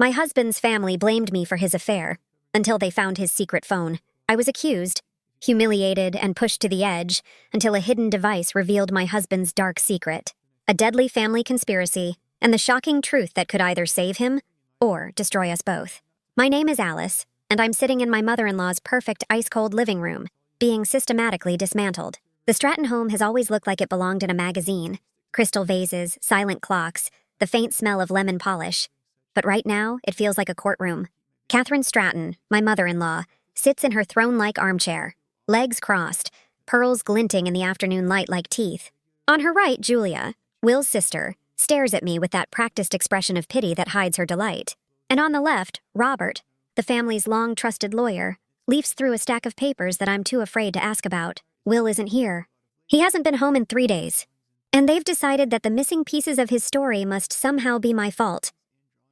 My husband's family blamed me for his affair, until they found his secret phone. I was accused, humiliated, and pushed to the edge until a hidden device revealed my husband's dark secret. A deadly family conspiracy, and the shocking truth that could either save him or destroy us both. My name is Alice, and I'm sitting in my mother-in-law's perfect ice-cold living room, being systematically dismantled. The Stratton home has always looked like it belonged in a magazine. Crystal vases, silent clocks, the faint smell of lemon polish. But right now, it feels like a courtroom. Catherine Stratton, my mother-in-law, sits in her throne-like armchair, legs crossed, pearls glinting in the afternoon light like teeth. On her right, Julia, Will's sister, stares at me with that practiced expression of pity that hides her delight. And on the left, Robert, the family's long-trusted lawyer, leafs through a stack of papers that I'm too afraid to ask about. Will isn't here. He hasn't been home in 3 days. And they've decided that the missing pieces of his story must somehow be my fault.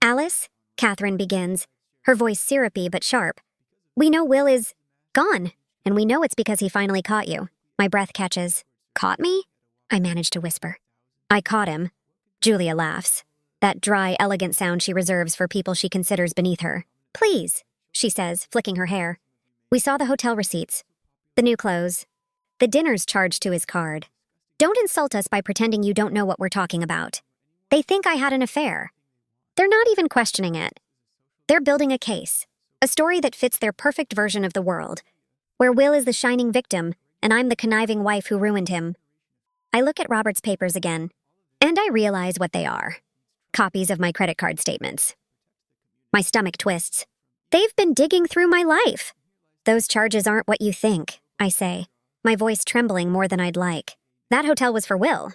Alice, Catherine begins, her voice syrupy but sharp. We know Will is gone, and we know it's because he finally caught you. My breath catches. Caught me? I manage to whisper. I caught him. Julia laughs. That dry, elegant sound she reserves for people she considers beneath her. Please, she says, flicking her hair. We saw the hotel receipts. The new clothes. The dinners charged to his card. Don't insult us by pretending you don't know what we're talking about. They think I had an affair. They're not even questioning it. They're building a case, a story that fits their perfect version of the world, where Will is the shining victim and I'm the conniving wife who ruined him. I look at Robert's papers again, and I realize what they are. Copies of my credit card statements. My stomach twists. They've been digging through my life. Those charges aren't what you think, I say, my voice trembling more than I'd like. That hotel was for Will.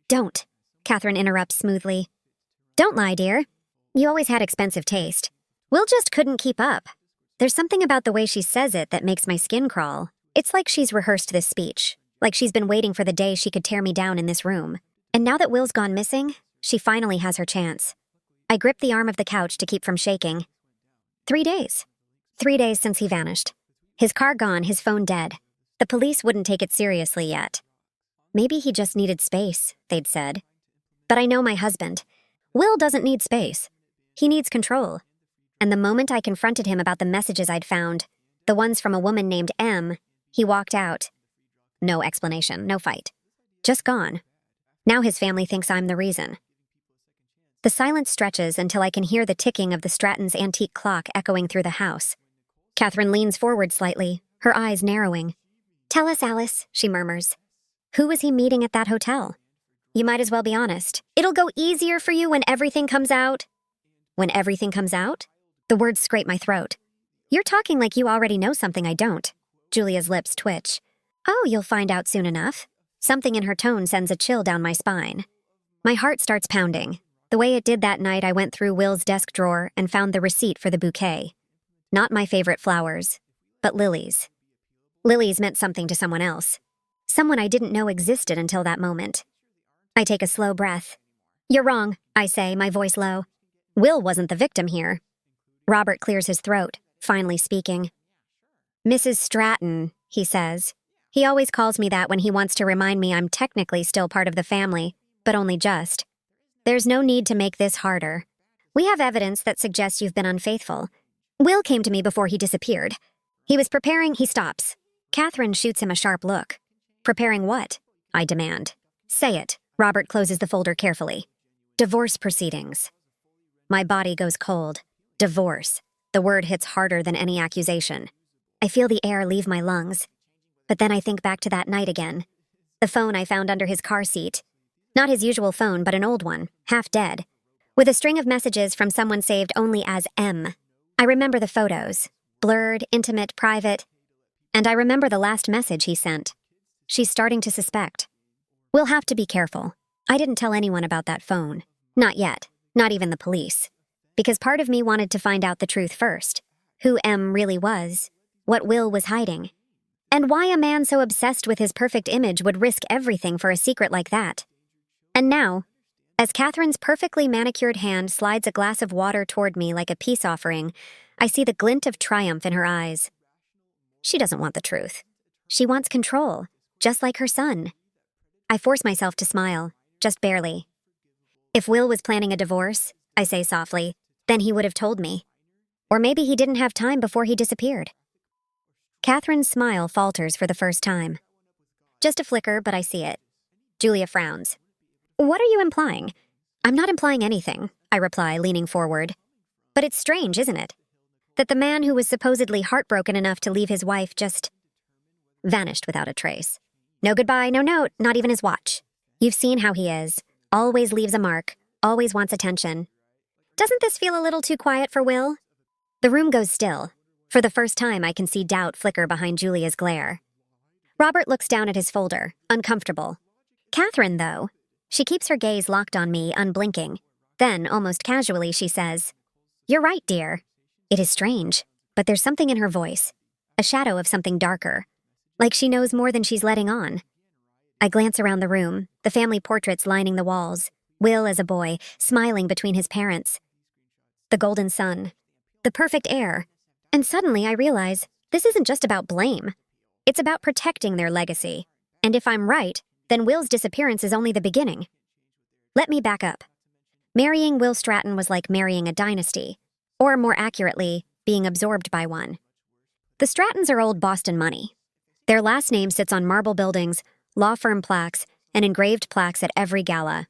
Don't, Catherine interrupts smoothly. Don't lie, dear. You always had expensive taste. Will just couldn't keep up. There's something about the way she says it that makes my skin crawl. It's like she's rehearsed this speech, like she's been waiting for the day she could tear me down in this room. And now that Will's gone missing, she finally has her chance. I grip the arm of the couch to keep from shaking. 3 days. 3 days since he vanished. His car gone, his phone dead. The police wouldn't take it seriously yet. Maybe he just needed space, they'd said. But I know my husband. Will doesn't need space. He needs control. And the moment I confronted him about the messages I'd found, the ones from a woman named M, he walked out. No explanation, no fight. Just gone. Now his family thinks I'm the reason. The silence stretches until I can hear the ticking of the Stratton's antique clock echoing through the house. Catherine leans forward slightly, her eyes narrowing. Tell us, Alice, she murmurs. Who was he meeting at that hotel? You might as well be honest. It'll go easier for you when everything comes out. When everything comes out? The words scrape my throat. You're talking like you already know something I don't. Julia's lips twitch. Oh, you'll find out soon enough. Something in her tone sends a chill down my spine. My heart starts pounding, the way it did that night I went through Will's desk drawer and found the receipt for the bouquet. Not my favorite flowers, but lilies. Lilies meant something to someone else. Someone I didn't know existed until that moment. I take a slow breath. You're wrong, I say, my voice low. Will wasn't the victim here. Robert clears his throat, finally speaking. Mrs. Stratton, he says. He always calls me that when he wants to remind me I'm technically still part of the family, but only just. There's no need to make this harder. We have evidence that suggests you've been unfaithful. Will came to me before he disappeared. He was preparing. He stops. Catherine shoots him a sharp look. Preparing what? I demand. Say it. Robert closes the folder carefully. Divorce proceedings. My body goes cold. Divorce. The word hits harder than any accusation. I feel the air leave my lungs. But then I think back to that night again. The phone I found under his car seat. Not his usual phone, but an old one, half dead, with a string of messages from someone saved only as M. I remember the photos. Blurred, intimate, private. And I remember the last message he sent. She's starting to suspect. We'll have to be careful. I didn't tell anyone about that phone. Not yet. Not even the police. Because part of me wanted to find out the truth first. Who M really was. What Will was hiding. And why a man so obsessed with his perfect image would risk everything for a secret like that. And now, as Catherine's perfectly manicured hand slides a glass of water toward me like a peace offering, I see the glint of triumph in her eyes. She doesn't want the truth. She wants control, just like her son. I force myself to smile, just barely. If Will was planning a divorce, I say softly, Then he would have told me. Or maybe he didn't have time before he disappeared. Catherine's smile falters for the first time. Just a flicker, but I see it. Julia frowns. What are you implying? I'm not implying anything, I reply, leaning forward. But it's strange, isn't it? That the man who was supposedly heartbroken enough to leave his wife just vanished without a trace. No goodbye, no note, not even his watch. You've seen how he is. Always leaves a mark, always wants attention. Doesn't this feel a little too quiet for Will? The room goes still. For the first time, I can see doubt flicker behind Julia's glare. Robert looks down at his folder, uncomfortable. Catherine, though, she keeps her gaze locked on me, unblinking. Then, almost casually, she says, "You're right, dear." It is strange, but there's something in her voice, a shadow of something darker, like she knows more than she's letting on. I glance around the room, the family portraits lining the walls, Will as a boy, smiling between his parents. The golden sun, the perfect air, and suddenly I realize this isn't just about blame. It's about protecting their legacy. And if I'm right, then Will's disappearance is only the beginning. Let me back up. Marrying Will Stratton was like marrying a dynasty, or more accurately, being absorbed by one. The Strattons are old Boston money. Their last name sits on marble buildings, law firm plaques, and engraved plaques at every gala.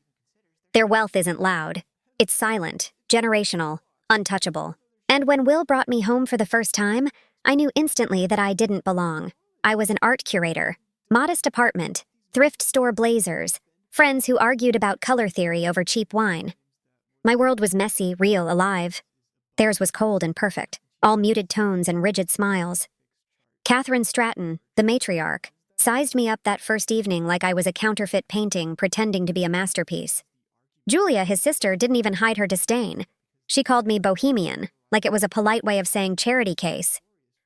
Their wealth isn't loud. It's silent, generational, untouchable. And when Will brought me home for the first time, I knew instantly that I didn't belong. I was an art curator, modest apartment, thrift store blazers, friends who argued about color theory over cheap wine. My world was messy, real, alive. Theirs was cold and perfect, all muted tones and rigid smiles. Catherine Stratton, the matriarch, sized me up that first evening like I was a counterfeit painting pretending to be a masterpiece. Julia, his sister, didn't even hide her disdain. She called me bohemian, like it was a polite way of saying charity case.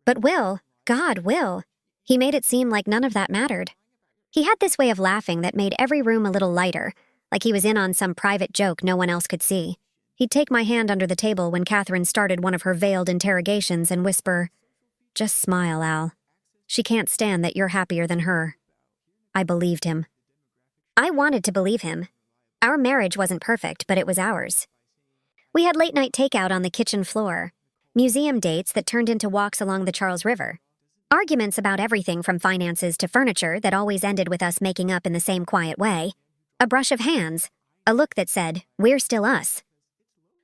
But Will, God, Will, he made it seem like none of that mattered. He had this way of laughing that made every room a little lighter, like he was in on some private joke no one else could see. He'd take my hand under the table when Catherine started one of her veiled interrogations and whisper, "Just smile, Al. She can't stand that you're happier than her." I believed him. I wanted to believe him. Our marriage wasn't perfect, but it was ours. We had late-night takeout on the kitchen floor, museum dates that turned into walks along the Charles River, arguments about everything from finances to furniture that always ended with us making up in the same quiet way, a brush of hands, a look that said, "We're still us."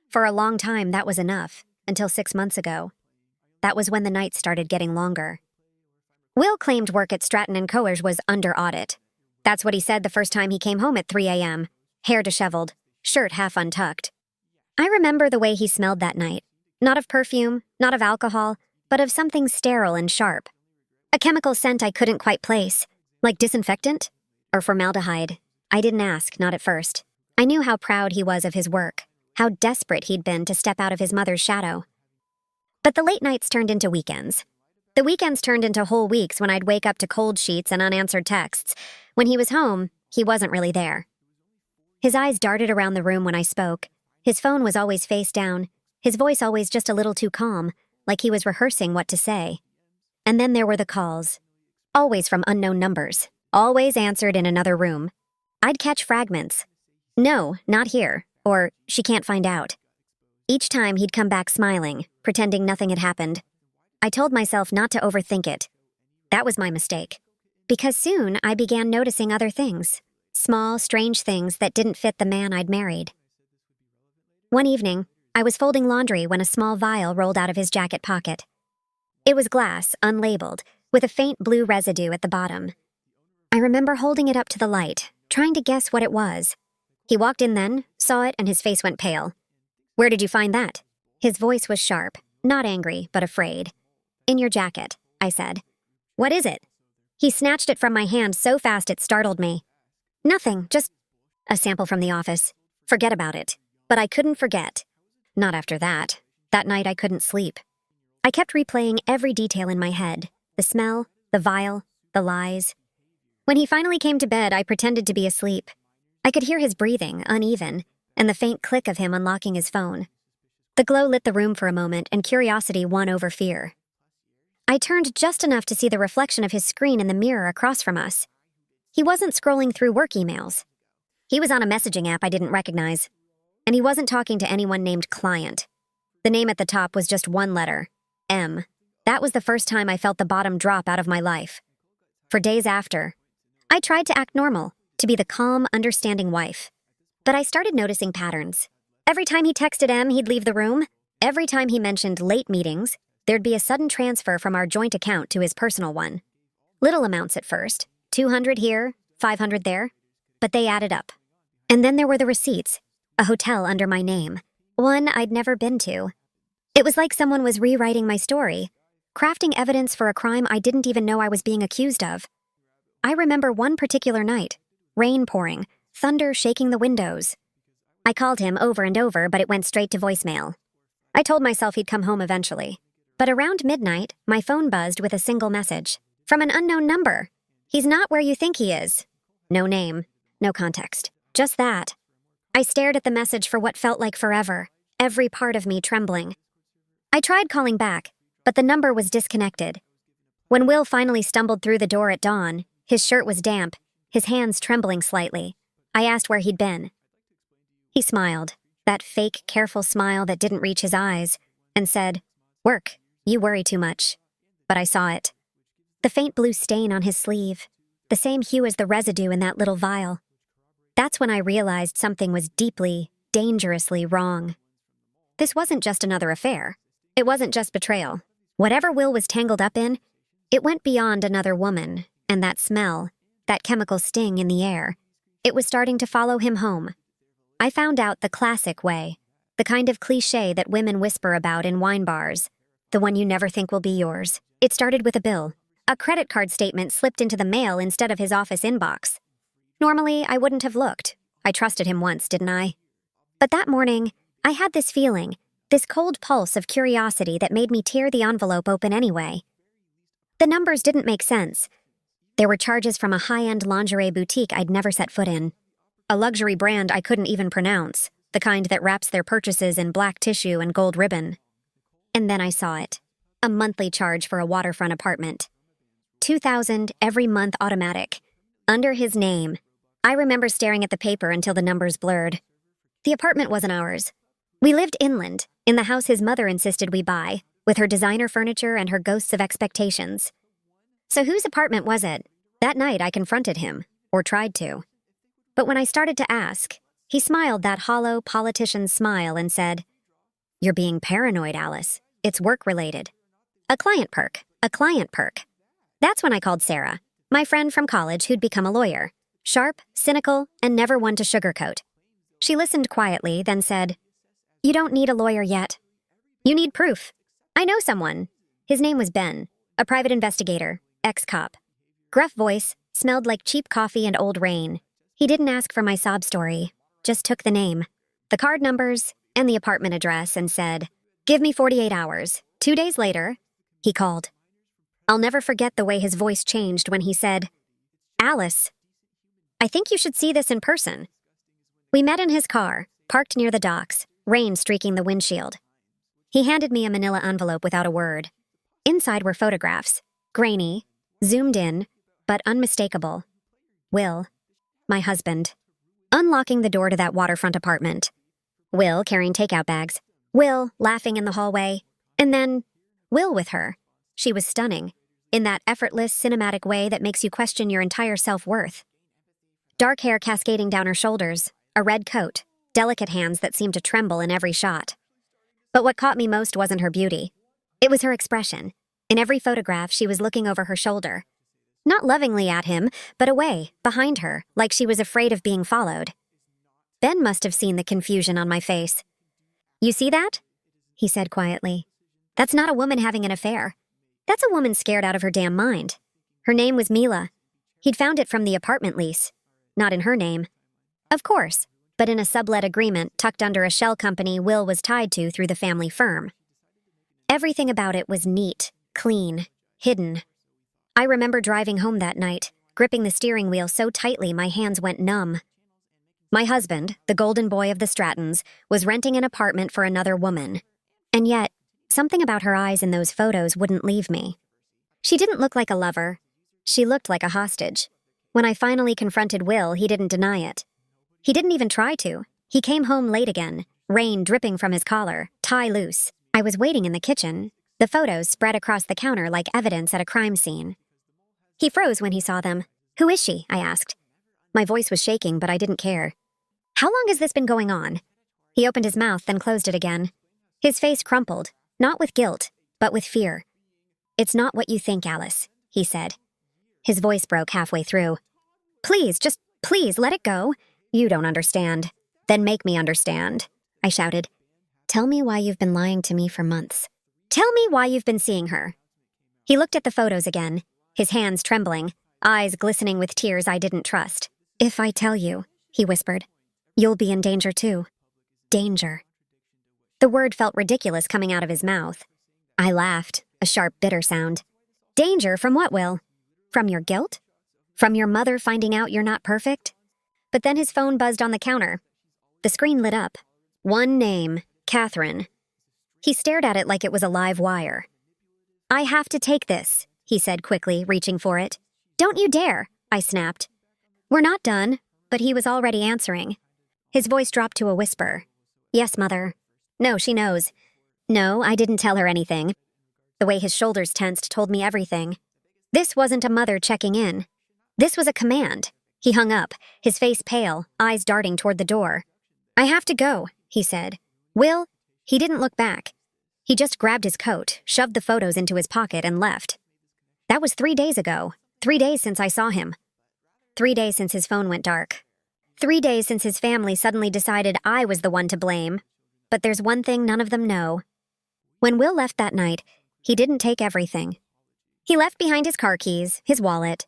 For a long time, that was enough, until 6 months ago. That was when the nights started getting longer. Will claimed work at Stratton & Coers was under audit. That's what he said the first time he came home at 3 a.m., hair disheveled, shirt half untucked. I remember the way he smelled that night. Not of perfume, not of alcohol, but of something sterile and sharp. A chemical scent I couldn't quite place, like disinfectant or formaldehyde. I didn't ask, not at first. I knew how proud he was of his work, how desperate he'd been to step out of his mother's shadow. But the late nights turned into weekends. The weekends turned into whole weeks when I'd wake up to cold sheets and unanswered texts. When he was home, he wasn't really there. His eyes darted around the room when I spoke. His phone was always face down, his voice always just a little too calm, like he was rehearsing what to say. And then there were the calls. Always from unknown numbers, always answered in another room. I'd catch fragments. "No, not here," or "She can't find out." Each time he'd come back smiling, pretending nothing had happened. I told myself not to overthink it. That was my mistake. Because soon I began noticing other things. Small, strange things that didn't fit the man I'd married. One evening, I was folding laundry when a small vial rolled out of his jacket pocket. It was glass, unlabeled, with a faint blue residue at the bottom. I remember holding it up to the light, trying to guess what it was. He walked in then, saw it, and his face went pale. "Where did you find that?" His voice was sharp, not angry, but afraid. "In your jacket," I said. "What is it?" He snatched it from my hand so fast it startled me. "Nothing, just a sample from the office. Forget about it." But I couldn't forget. Not after that. That night I couldn't sleep. I kept replaying every detail in my head. The smell, the vial, the lies. When he finally came to bed, I pretended to be asleep. I could hear his breathing, uneven, and the faint click of him unlocking his phone. The glow lit the room for a moment, and curiosity won over fear. I turned just enough to see the reflection of his screen in the mirror across from us. He wasn't scrolling through work emails. He was on a messaging app I didn't recognize. And he wasn't talking to anyone named Client. The name at the top was just one letter, M. That was the first time I felt the bottom drop out of my life. For days after, I tried to act normal, to be the calm, understanding wife. But I started noticing patterns. Every time he texted M, he'd leave the room. Every time he mentioned late meetings, there'd be a sudden transfer from our joint account to his personal one. Little amounts at first, 200 here, 500 there, but they added up. And then there were the receipts, a hotel under my name, one I'd never been to. It was like someone was rewriting my story, crafting evidence for a crime I didn't even know I was being accused of. I remember one particular night, rain pouring, thunder shaking the windows. I called him over and over, but it went straight to voicemail. I told myself he'd come home eventually. But around midnight, my phone buzzed with a single message. From an unknown number. He's not where you think he is. No name, no context. Just that. I stared at the message for what felt like forever, every part of me trembling. I tried calling back, but the number was disconnected. When Will finally stumbled through the door at dawn, his shirt was damp, his hands trembling slightly. I asked where he'd been. He smiled, that fake, careful smile that didn't reach his eyes, and said, "Work, you worry too much." But I saw it. The faint blue stain on his sleeve, the same hue as the residue in that little vial. That's when I realized something was deeply, dangerously wrong. This wasn't just another affair. It wasn't just betrayal. Whatever Will was tangled up in, it went beyond another woman, and that smell, that chemical sting in the air. It was starting to follow him home. I found out the classic way, the kind of cliché that women whisper about in wine bars, the one you never think will be yours. It started with a bill. A credit card statement slipped into the mail instead of his office inbox. Normally, I wouldn't have looked. I trusted him once, didn't I? But that morning, I had this feeling, this cold pulse of curiosity that made me tear the envelope open anyway. The numbers didn't make sense. There were charges from a high-end lingerie boutique I'd never set foot in. A luxury brand I couldn't even pronounce, the kind that wraps their purchases in black tissue and gold ribbon. And then I saw it. A monthly charge for a waterfront apartment. $2,000 every month automatic. Under his name. I remember staring at the paper until the numbers blurred. The apartment wasn't ours. We lived inland, in the house his mother insisted we buy, with her designer furniture and her ghosts of expectations. So whose apartment was it? That night I confronted him, or tried to. But when I started to ask, he smiled that hollow politician's smile and said, "You're being paranoid, Alice. It's work-related." A client perk, a client perk. That's when I called Sarah, my friend from college who'd become a lawyer. Sharp, cynical, and never one to sugarcoat. She listened quietly, then said, "You don't need a lawyer yet. You need proof. I know someone." His name was Ben, a private investigator, ex-cop. Gruff voice, smelled like cheap coffee and old rain. He didn't ask for my sob story, just took the name, the card numbers, and the apartment address and said, "Give me 48 hours. 2 days later," he called. I'll never forget the way his voice changed when he said, "Alice, I think you should see this in person." We met in his car, parked near the docks, rain streaking the windshield. He handed me a manila envelope without a word. Inside were photographs, grainy, zoomed in, but unmistakable. Will, my husband, unlocking the door to that waterfront apartment. Will carrying takeout bags. Will laughing in the hallway. And then, Will with her. She was stunning, in that effortless, cinematic way that makes you question your entire self-worth. Dark hair cascading down her shoulders, a red coat, delicate hands that seemed to tremble in every shot. But what caught me most wasn't her beauty. It was her expression. In every photograph, she was looking over her shoulder. Not lovingly at him, but away, behind her, like she was afraid of being followed. Ben must have seen the confusion on my face. "You see that?" he said quietly. "That's not a woman having an affair. That's a woman scared out of her damn mind. Her name was Mila. He'd found it from the apartment lease. Not in her name. Of course, but in a sublet agreement tucked under a shell company Will was tied to through the family firm. Everything about it was neat, clean, hidden. I remember driving home that night, gripping the steering wheel so tightly my hands went numb. My husband, the golden boy of the Strattons, was renting an apartment for another woman. And yet, something about her eyes in those photos wouldn't leave me. She didn't look like a lover. She looked like a hostage. When I finally confronted Will, he didn't deny it. He didn't even try to. He came home late again, rain dripping from his collar, tie loose. I was waiting in the kitchen, the photos spread across the counter like evidence at a crime scene. He froze when he saw them. "Who is she?" I asked. My voice was shaking, but I didn't care. "How long has this been going on?" He opened his mouth, then closed it again. His face crumpled, not with guilt, but with fear. "It's not what you think, Alice," he said. His voice broke halfway through. "Please, just please let it go. You don't understand. Then make me understand," I shouted. "Tell me why you've been lying to me for months. Tell me why you've been seeing her." He looked at the photos again, his hands trembling, eyes glistening with tears I didn't trust. "If I tell you," he whispered, "you'll be in danger too." Danger. The word felt ridiculous coming out of his mouth. I laughed, a sharp, bitter sound. "Danger from what, Will? From your guilt? From your mother finding out you're not perfect?" But then his phone buzzed on the counter. The screen lit up. One name, Catherine. He stared at it like it was a live wire. "I have to take this," he said quickly, reaching for it. "Don't you dare," I snapped. "We're not done," but he was already answering. His voice dropped to a whisper. "Yes, Mother." "No, she knows." "No, I didn't tell her anything." The way his shoulders tensed told me everything. This wasn't a mother checking in. This was a command. He hung up, his face pale, eyes darting toward the door. "I have to go," he said. "Will?" He didn't look back. He just grabbed his coat, shoved the photos into his pocket, and left. That was 3 days ago. 3 days since I saw him. 3 days since his phone went dark. 3 days since his family suddenly decided I was the one to blame. But there's one thing none of them know. When Will left that night, he didn't take everything. He left behind his car keys, his wallet,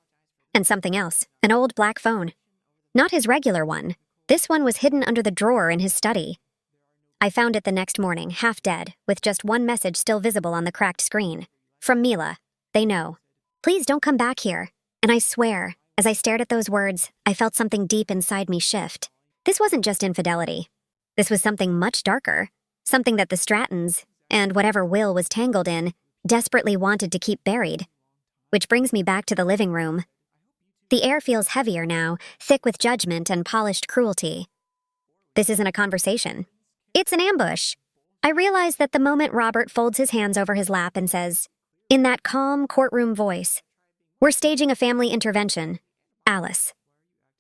and something else, an old black phone. Not his regular one. This one was hidden under the drawer in his study. I found it the next morning, half dead, with just one message still visible on the cracked screen. From Mila. "They know. Please don't come back here." And I swear, as I stared at those words, I felt something deep inside me shift. This wasn't just infidelity. This was something much darker. Something that the Strattons, and whatever Will was tangled in, desperately wanted to keep buried. Which brings me back to the living room. The air feels heavier now, thick with judgment and polished cruelty. This isn't a conversation. It's an ambush. I realize that the moment Robert folds his hands over his lap and says, in that calm courtroom voice, "We're staging a family intervention. Alice."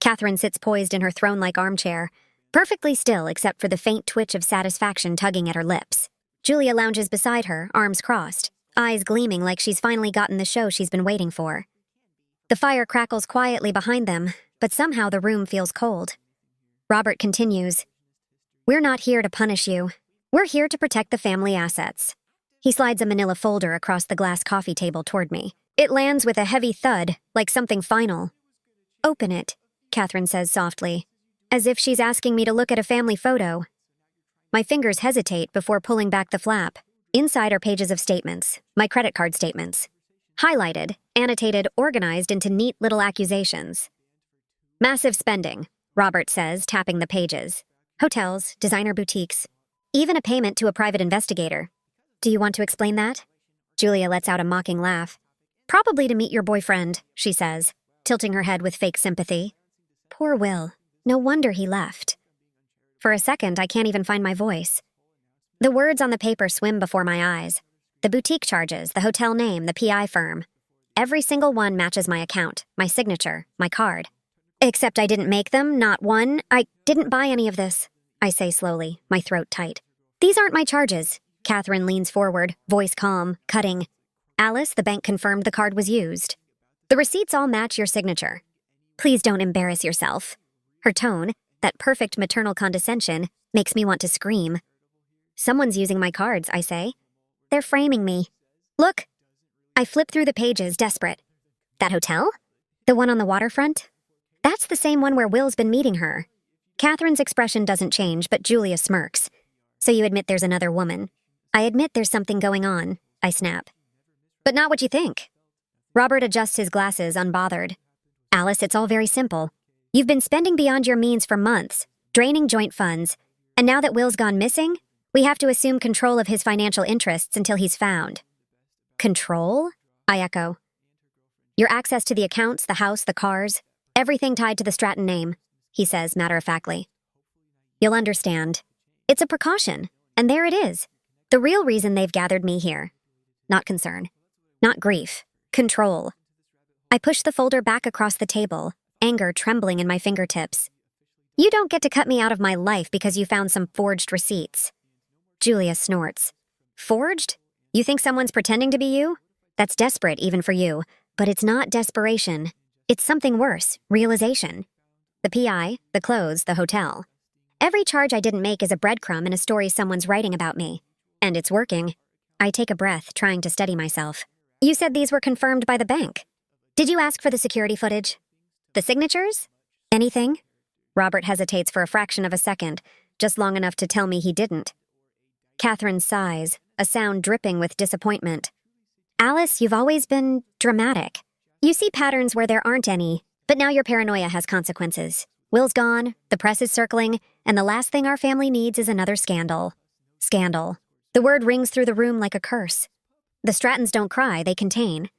Catherine sits poised in her throne-like armchair, perfectly still except for the faint twitch of satisfaction tugging at her lips. Julia lounges beside her, arms crossed, eyes gleaming like she's finally gotten the show she's been waiting for. The fire crackles quietly behind them, but somehow the room feels cold. Robert continues, "We're not here to punish you. We're here to protect the family assets." He slides a manila folder across the glass coffee table toward me. It lands with a heavy thud, like something final. "Open it," Catherine says softly, as if she's asking me to look at a family photo. My fingers hesitate before pulling back the flap. Inside are pages of statements, my credit card statements. Highlighted, annotated, organized into neat little accusations. "Massive spending," Robert says, tapping the pages. "Hotels, designer boutiques, even a payment to a private investigator." "Do you want to explain that?" Julia lets out a mocking laugh. "Probably to meet your boyfriend," she says, tilting her head with fake sympathy. Poor Will. No wonder he left. For a second, I can't even find my voice. The words on the paper swim before my eyes. The boutique charges, the hotel name, the PI firm. Every single one matches my account, my signature, my card. Except I didn't make them, not one. I didn't buy any of this, I say slowly, my throat tight. "These aren't my charges." Catherine leans forward, voice calm, cutting. "Alice, the bank confirmed the card was used. The receipts all match your signature. Please don't embarrass yourself." Her tone, that perfect maternal condescension, makes me want to scream. "Someone's using my cards," I say. "They're framing me. Look." I flip through the pages, desperate. "That hotel? The one on the waterfront? That's the same one where Will's been meeting her." Catherine's expression doesn't change, but Julia smirks. "So you admit there's another woman?" "I admit there's something going on," I snap. "But not what you think." Robert adjusts his glasses, unbothered. "Alice, it's all very simple. You've been spending beyond your means for months, draining joint funds, and now that Will's gone missing, we have to assume control of his financial interests until he's found." "Control?" I echo. "Your access to the accounts, the house, the cars, everything tied to the Stratton name," he says matter-of-factly. "You'll understand." It's a precaution, and there it is. The real reason they've gathered me here. Not concern. Not grief. Control. I push the folder back across the table, anger trembling in my fingertips. You don't get to cut me out of my life because you found some forged receipts. Julia snorts. Forged? You think someone's pretending to be you? That's desperate even for you, but it's not desperation. It's something worse, realization. The PI, the clothes, the hotel. Every charge I didn't make is a breadcrumb in a story someone's writing about me. And it's working. I take a breath, trying to steady myself. You said these were confirmed by the bank. Did you ask for the security footage? The signatures? Anything? Robert hesitates for a fraction of a second, just long enough to tell me he didn't. Catherine sighs, a sound dripping with disappointment. Alice, you've always been dramatic. You see patterns where there aren't any, but now your paranoia has consequences. Will's gone, the press is circling, and the last thing our family needs is another scandal. Scandal. The word rings through the room like a curse. The Strattons don't cry, they contain.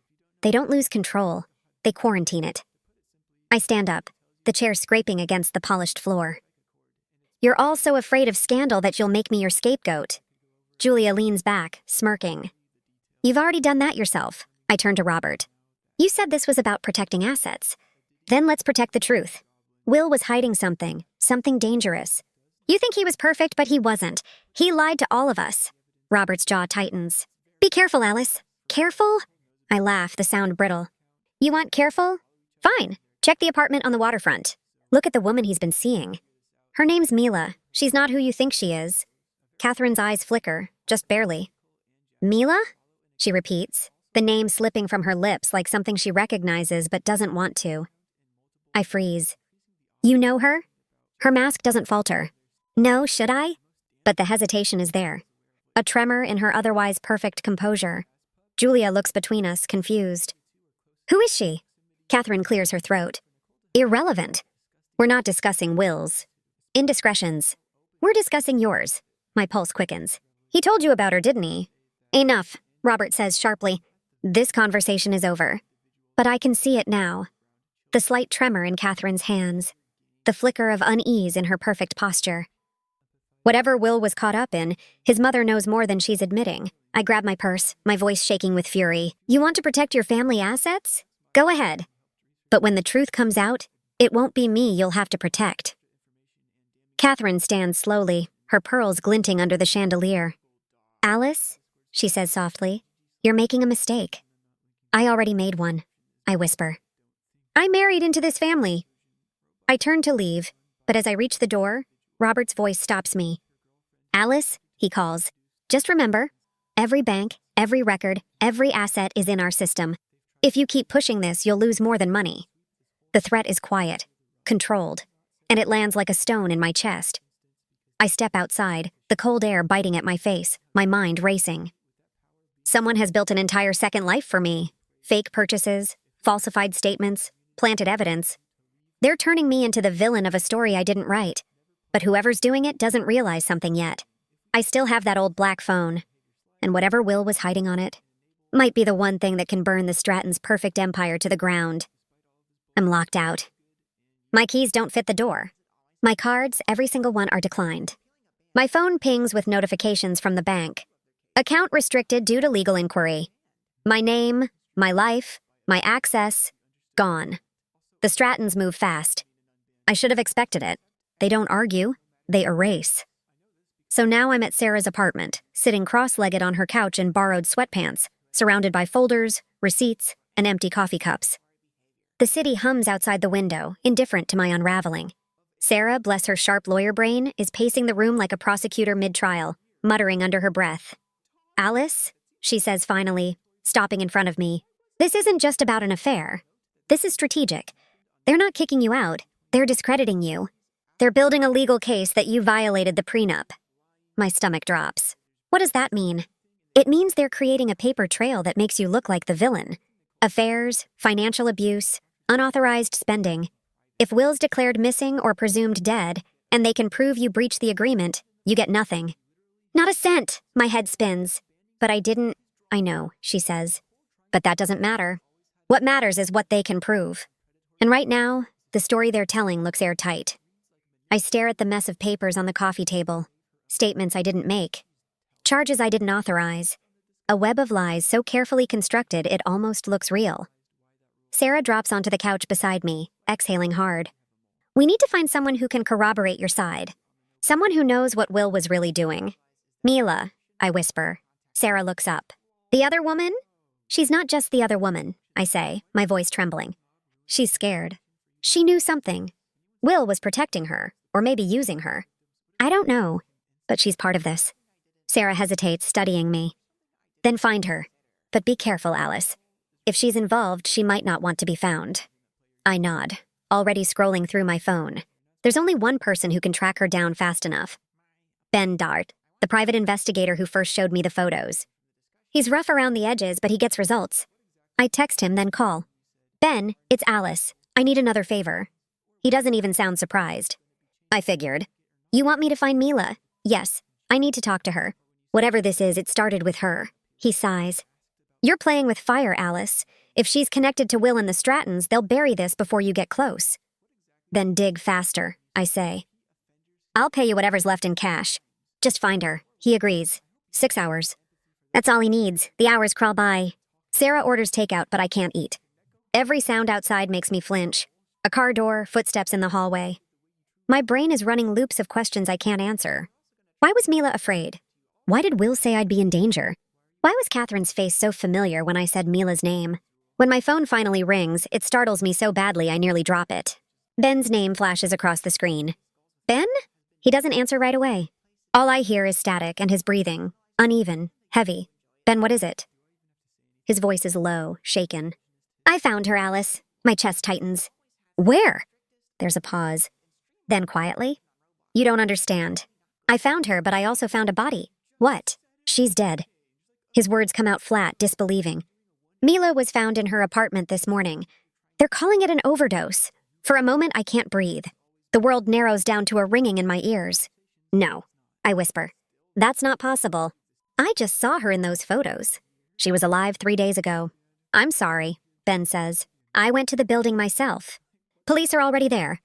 They don't lose control. They quarantine it. I stand up, the chair scraping against the polished floor. You're all so afraid of scandal that you'll make me your scapegoat. Julia leans back, smirking. You've already done that yourself. I turn to Robert. You said this was about protecting assets. Then let's protect the truth. Will was hiding something dangerous. You think he was perfect, but he wasn't. He lied to all of us. Robert's jaw tightens. Be careful, Alice. Careful? I laugh, the sound brittle. You want careful? Fine. Check the apartment on the waterfront. Look at the woman he's been seeing. Her name's Mila. She's not who you think she is. Catherine's eyes flicker, just barely. Mila? She repeats, the name slipping from her lips like something she recognizes but doesn't want to. I freeze. You know her? Her mask doesn't falter. No, should I? But the hesitation is there. A tremor in her otherwise perfect composure. Julia looks between us, confused. Who is she? Catherine clears her throat. Irrelevant. We're not discussing Will's. Indiscretions. We're discussing yours. My pulse quickens. He told you about her, didn't he? Enough, Robert says sharply. This conversation is over. But I can see it now. The slight tremor in Catherine's hands. The flicker of unease in her perfect posture. Whatever Will was caught up in, his mother knows more than she's admitting. I grab my purse, my voice shaking with fury. You want to protect your family assets? Go ahead. But when the truth comes out, it won't be me you'll have to protect. Catherine stands slowly, her pearls glinting under the chandelier. Alice, she says softly, you're making a mistake. I already made one, I whisper. I married into this family. I turn to leave, but as I reach the door, Robert's voice stops me. Alice, he calls, just remember, every bank, every record, every asset is in our system. If you keep pushing this, you'll lose more than money. The threat is quiet, controlled, and it lands like a stone in my chest. I step outside, the cold air biting at my face, my mind racing. Someone has built an entire second life for me. Fake purchases, falsified statements, planted evidence. They're turning me into the villain of a story I didn't write. But whoever's doing it doesn't realize something yet. I still have that old black phone. And whatever Will was hiding on it might be the one thing that can burn the Strattons' perfect empire to the ground. I'm locked out. My keys don't fit the door. My cards, every single one, are declined. My phone pings with notifications from the bank. Account restricted due to legal inquiry. My name, my life, my access, gone. The Strattons move fast. I should have expected it. They don't argue, they erase. So now I'm at Sarah's apartment, sitting cross-legged on her couch in borrowed sweatpants, surrounded by folders, receipts, and empty coffee cups. The city hums outside the window, indifferent to my unraveling. Sarah, bless her sharp lawyer brain, is pacing the room like a prosecutor mid-trial, muttering under her breath. Alice, she says finally, stopping in front of me, this isn't just about an affair. This is strategic. They're not kicking you out, they're discrediting you. They're building a legal case that you violated the prenup. My stomach drops. What does that mean? It means they're creating a paper trail that makes you look like the villain. Affairs, financial abuse, unauthorized spending. If Will's declared missing or presumed dead, and they can prove you breached the agreement, you get nothing. Not a cent, my head spins. But I know, she says. But that doesn't matter. What matters is what they can prove. And right now, the story they're telling looks airtight. I stare at the mess of papers on the coffee table. statements I didn't make, charges I didn't authorize. A web of lies so carefully constructed it almost looks real. Sarah drops onto the couch beside me, exhaling hard. We need to find someone who can corroborate your side. Someone who knows what Will was really doing. Mila, I whisper. Sarah looks up. The other woman? She's not just the other woman, I say, my voice trembling. She's scared. She knew something. Will was protecting her, or maybe using her. I don't know, but she's part of this. Sarah hesitates, studying me. Then find her. But be careful, Alice. If she's involved, she might not want to be found. I nod, already scrolling through my phone. There's only one person who can track her down fast enough. Ben Dart, the private investigator who first showed me the photos. He's rough around the edges, but he gets results. I text him, then call. Ben, it's Alice. I need another favor. He doesn't even sound surprised. I figured. You want me to find Mila? Yes, I need to talk to her. Whatever this is, it started with her. He sighs. You're playing with fire, Alice. If she's connected to Will and the Strattons, they'll bury this before you get close. Then dig faster, I say. I'll pay you whatever's left in cash. Just find her. He agrees. 6 hours. That's all he needs. The hours crawl by. Sarah orders takeout, but I can't eat. Every sound outside makes me flinch. A car door, footsteps in the hallway. My brain is running loops of questions I can't answer. Why was Mila afraid? Why did Will say I'd be in danger? Why was Catherine's face so familiar when I said Mila's name? When my phone finally rings, it startles me so badly I nearly drop it. Ben's name flashes across the screen. Ben? He doesn't answer right away. All I hear is static and his breathing, uneven, heavy. Ben, what is it? His voice is low, shaken. I found her, Alice. My chest tightens. Where? There's a pause. Then quietly. You don't understand. I found her, but I also found a body. What? She's dead. His words come out flat, disbelieving. Mila was found in her apartment this morning. They're calling it an overdose. For a moment, I can't breathe. The world narrows down to a ringing in my ears. No, I whisper. That's not possible. I just saw her in those photos. She was alive 3 days ago. I'm sorry, Ben says. I went to the building myself. Police are already there.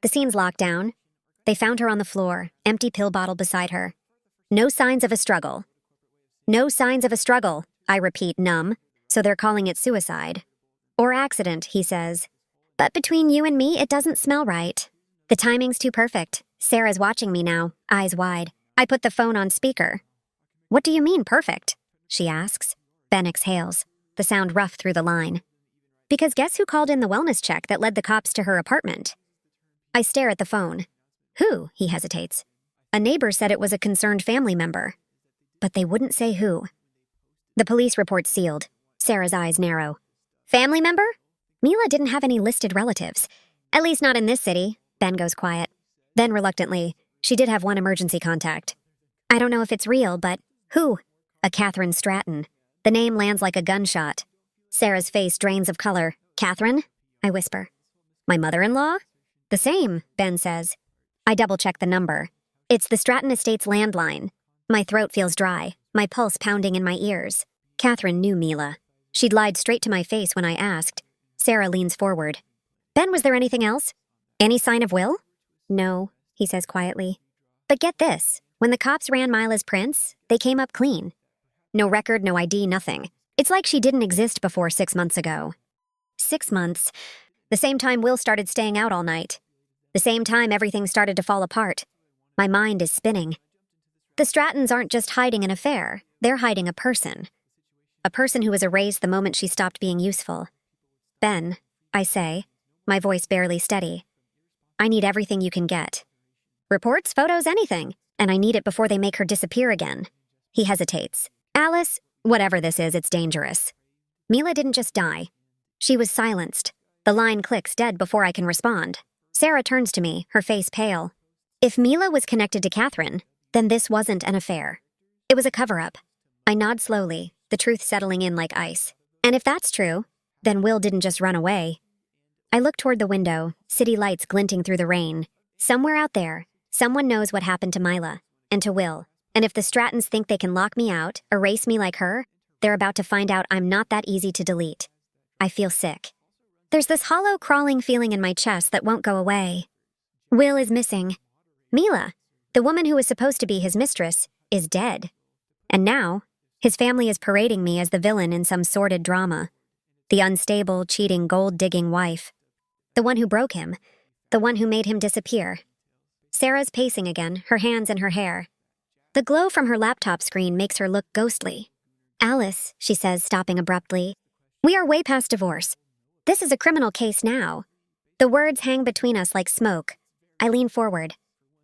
The scene's locked down. They found her on the floor, empty pill bottle beside her. No signs of a struggle. No signs of a struggle, I repeat, numb, so they're calling it suicide. Or accident, he says. But between you and me, it doesn't smell right. The timing's too perfect. Sarah's watching me now, eyes wide. I put the phone on speaker. What do you mean, perfect? She asks. Ben exhales, the sound rough through the line. Because guess who called in the wellness check that led the cops to her apartment? I stare at the phone. Who? He hesitates. A neighbor said it was a concerned family member. But they wouldn't say who. The police report's sealed. Sarah's eyes narrow. Family member? Mila didn't have any listed relatives. At least not in this city. Ben goes quiet. Then reluctantly, she did have one emergency contact. I don't know if it's real, but who? A Catherine Stratton. The name lands like a gunshot. Sarah's face drains of color. Catherine? I whisper. My mother-in-law? The same, Ben says. I double-check the number. It's the Stratton Estates landline. My throat feels dry, my pulse pounding in my ears. Catherine knew Mila. She'd lied straight to my face when I asked. Sarah leans forward. Ben, was there anything else? Any sign of Will? No, he says quietly. But get this. When the cops ran Mila's prints, they came up clean. No record, no ID, nothing. It's like she didn't exist before 6 months ago. 6 months. The same time Will started staying out all night. The same time everything started to fall apart. My mind is spinning. The Strattons aren't just hiding an affair. They're hiding a person. A person who was erased the moment she stopped being useful. Ben, I say, my voice barely steady. I need everything you can get. Reports, photos, anything. And I need it before they make her disappear again. He hesitates. Alice, whatever this is, it's dangerous. Mila didn't just die. She was silenced. The line clicks dead before I can respond. Sarah turns to me, her face pale. If Mila was connected to Catherine, then this wasn't an affair. It was a cover-up. I nod slowly, the truth settling in like ice. And if that's true, then Will didn't just run away. I look toward the window, city lights glinting through the rain. Somewhere out there, someone knows what happened to Mila, and to Will. And if the Strattons think they can lock me out, erase me like her, they're about to find out I'm not that easy to delete. I feel sick. There's this hollow, crawling feeling in my chest that won't go away. Will is missing. Mila. The woman who was supposed to be his mistress is dead. And now, his family is parading me as the villain in some sordid drama. The unstable, cheating, gold-digging wife. The one who broke him. The one who made him disappear. Sarah's pacing again, her hands in her hair. The glow from her laptop screen makes her look ghostly. Alice, she says, stopping abruptly. We are way past divorce. This is a criminal case now. The words hang between us like smoke. I lean forward,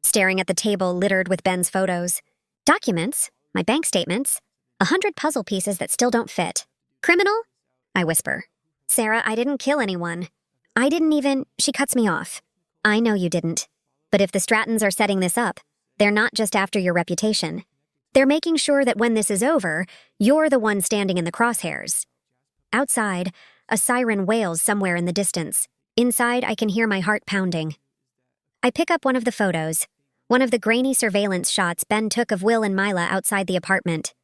staring at the table littered with Ben's photos. Documents, my bank statements, 100 puzzle pieces that still don't fit. Criminal? I whisper. Sarah, I didn't kill anyone. I didn't even... She cuts me off. I know you didn't. But if the Strattons are setting this up, they're not just after your reputation. They're making sure that when this is over, you're the one standing in the crosshairs. Outside, a siren wails somewhere in the distance. Inside, I can hear my heart pounding. I pick up one of the photos, one of the grainy surveillance shots Ben took of Will and Mila outside the apartment.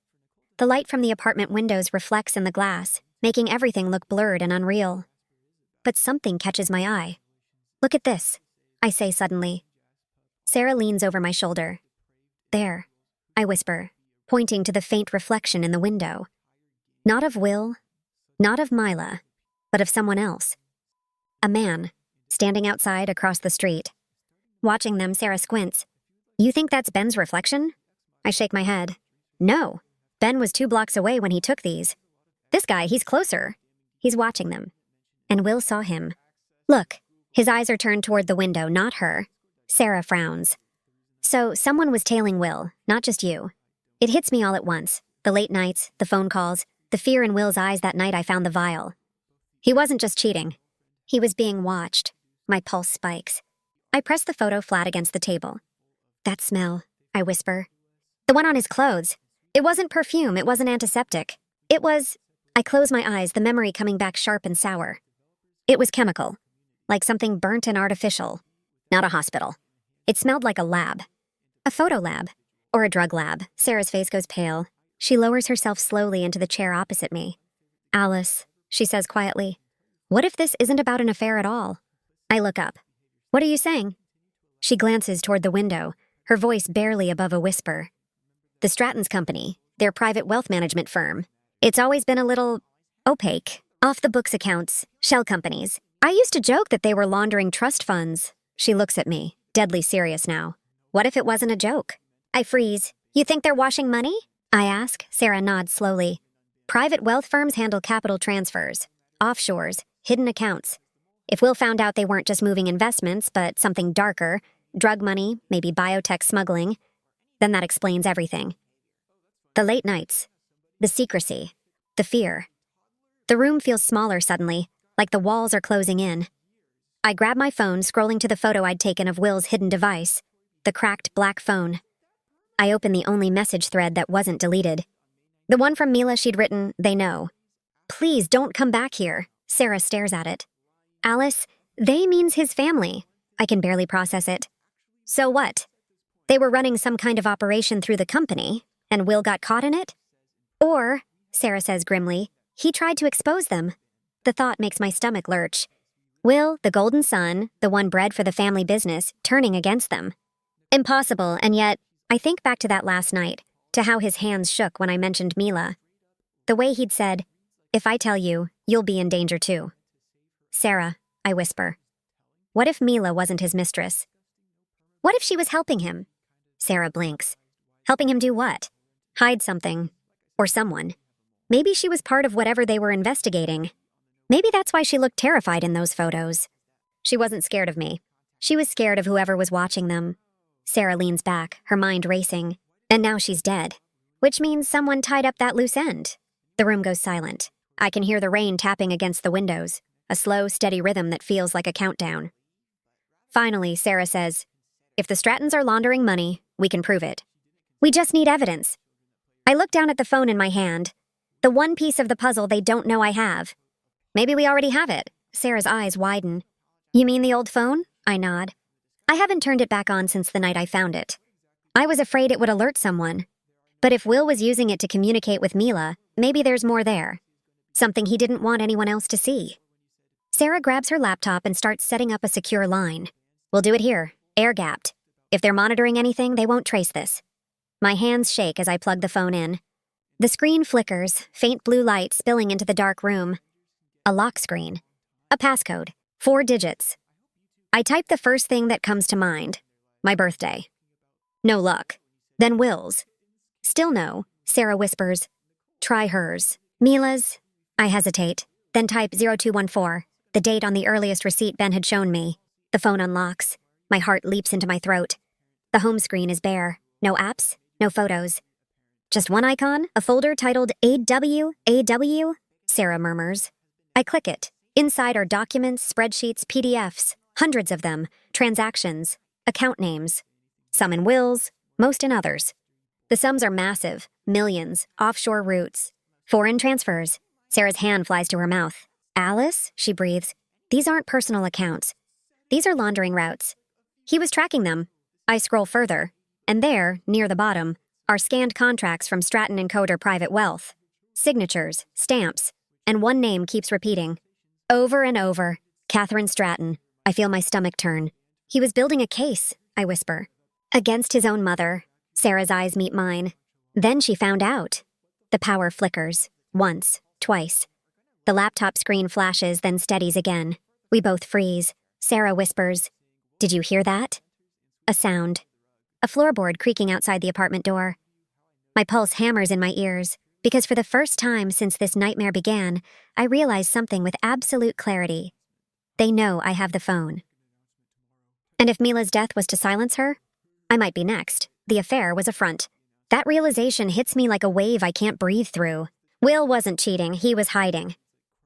The light from the apartment windows reflects in the glass, making everything look blurred and unreal. But something catches my eye. Look at this, I say suddenly. Sarah leans over my shoulder. There, I whisper, pointing to the faint reflection in the window. Not of Will, not of Mila, but of someone else. A man, standing outside across the street. Watching them, Sarah squints. You think that's Ben's reflection? I shake my head. No, Ben was 2 blocks away when he took these. This guy, he's closer. He's watching them. And Will saw him. Look, his eyes are turned toward the window, not her. Sarah frowns. So, someone was tailing Will, not just you. It hits me all at once. The late nights, the phone calls, the fear in Will's eyes that night I found the vial. He wasn't just cheating. He was being watched. My pulse spikes. I press the photo flat against the table. That smell, I whisper. The one on his clothes. It wasn't perfume, it wasn't antiseptic. It was... I close my eyes, the memory coming back sharp and sour. It was chemical. Like something burnt and artificial. Not a hospital. It smelled like a lab. A photo lab. Or a drug lab. Sarah's face goes pale. She lowers herself slowly into the chair opposite me. Alice, she says quietly, what if this isn't about an affair at all? I look up. What are you saying? She glances toward the window, her voice barely above a whisper. The Strattons Company, their private wealth management firm. It's always been a little opaque. Off-the-books accounts, shell companies. I used to joke that they were laundering trust funds. She looks at me, deadly serious now. What if it wasn't a joke? I freeze. You think they're washing money? I ask. Sarah nods slowly. Private wealth firms handle capital transfers, offshores, hidden accounts. If Will found out they weren't just moving investments, but something darker, drug money, maybe biotech smuggling, then that explains everything. The late nights, the secrecy, the fear. The room feels smaller suddenly, like the walls are closing in. I grab my phone, scrolling to the photo I'd taken of Will's hidden device, the cracked black phone. I open the only message thread that wasn't deleted. The one from Mila she'd written, they know. Please don't come back here. Sarah stares at it. Alice, they means his family. I can barely process it. So what? They were running some kind of operation through the company, and Will got caught in it? Or, Sarah says grimly, he tried to expose them. The thought makes my stomach lurch. Will, the golden son, the one bred for the family business, turning against them. Impossible, and yet, I think back to that last night, to how his hands shook when I mentioned Mila. The way he'd said, if I tell you, you'll be in danger too. Sarah, I whisper. What if Mila wasn't his mistress? What if she was helping him? Sarah blinks. Helping him do what? Hide something. Or someone. Maybe she was part of whatever they were investigating. Maybe that's why she looked terrified in those photos. She wasn't scared of me. She was scared of whoever was watching them. Sarah leans back, her mind racing. And now she's dead. Which means someone tied up that loose end. The room goes silent. I can hear the rain tapping against the windows. A slow, steady rhythm that feels like a countdown. Finally, Sarah says, if the Strattons are laundering money, we can prove it. We just need evidence. I look down at the phone in my hand. The one piece of the puzzle they don't know I have. Maybe we already have it. Sarah's eyes widen. You mean the old phone? I nod. I haven't turned it back on since the night I found it. I was afraid it would alert someone. But if Will was using it to communicate with Mila, maybe there's more there. Something he didn't want anyone else to see. Sarah grabs her laptop and starts setting up a secure line. We'll do it here, air-gapped. If they're monitoring anything, they won't trace this. My hands shake as I plug the phone in. The screen flickers, faint blue light spilling into the dark room. A lock screen. A passcode. 4 digits. I type the first thing that comes to mind. My birthday. No luck. Then Will's. Still no. Sarah whispers. Try hers. Mila's. I hesitate. Then type 0214, the date on the earliest receipt Ben had shown me. The phone unlocks. My heart leaps into my throat. The home screen is bare. No apps, no photos. Just one icon, a folder titled AW, Sarah murmurs. I click it. Inside are documents, spreadsheets, PDFs, hundreds of them, transactions, account names. Some in wills, most in others. The sums are massive, millions, offshore routes. Foreign transfers. Sarah's hand flies to her mouth. Alice, she breathes. These aren't personal accounts. These are laundering routes. He was tracking them. I scroll further, and there, near the bottom, are scanned contracts from Stratton and Coder Private Wealth. Signatures, stamps, and one name keeps repeating. Over and over. Catherine Stratton. I feel my stomach turn. He was building a case, I whisper. Against his own mother. Sarah's eyes meet mine. Then she found out. The power flickers. Once, twice. The laptop screen flashes, then steadies again. We both freeze. Sarah whispers, "Did you hear that?" A sound. A floorboard creaking outside the apartment door. My pulse hammers in my ears, because for the first time since this nightmare began, I realize something with absolute clarity. They know I have the phone. And if Mila's death was to silence her, I might be next. The affair was a front. That realization hits me like a wave I can't breathe through. Will wasn't cheating, he was hiding.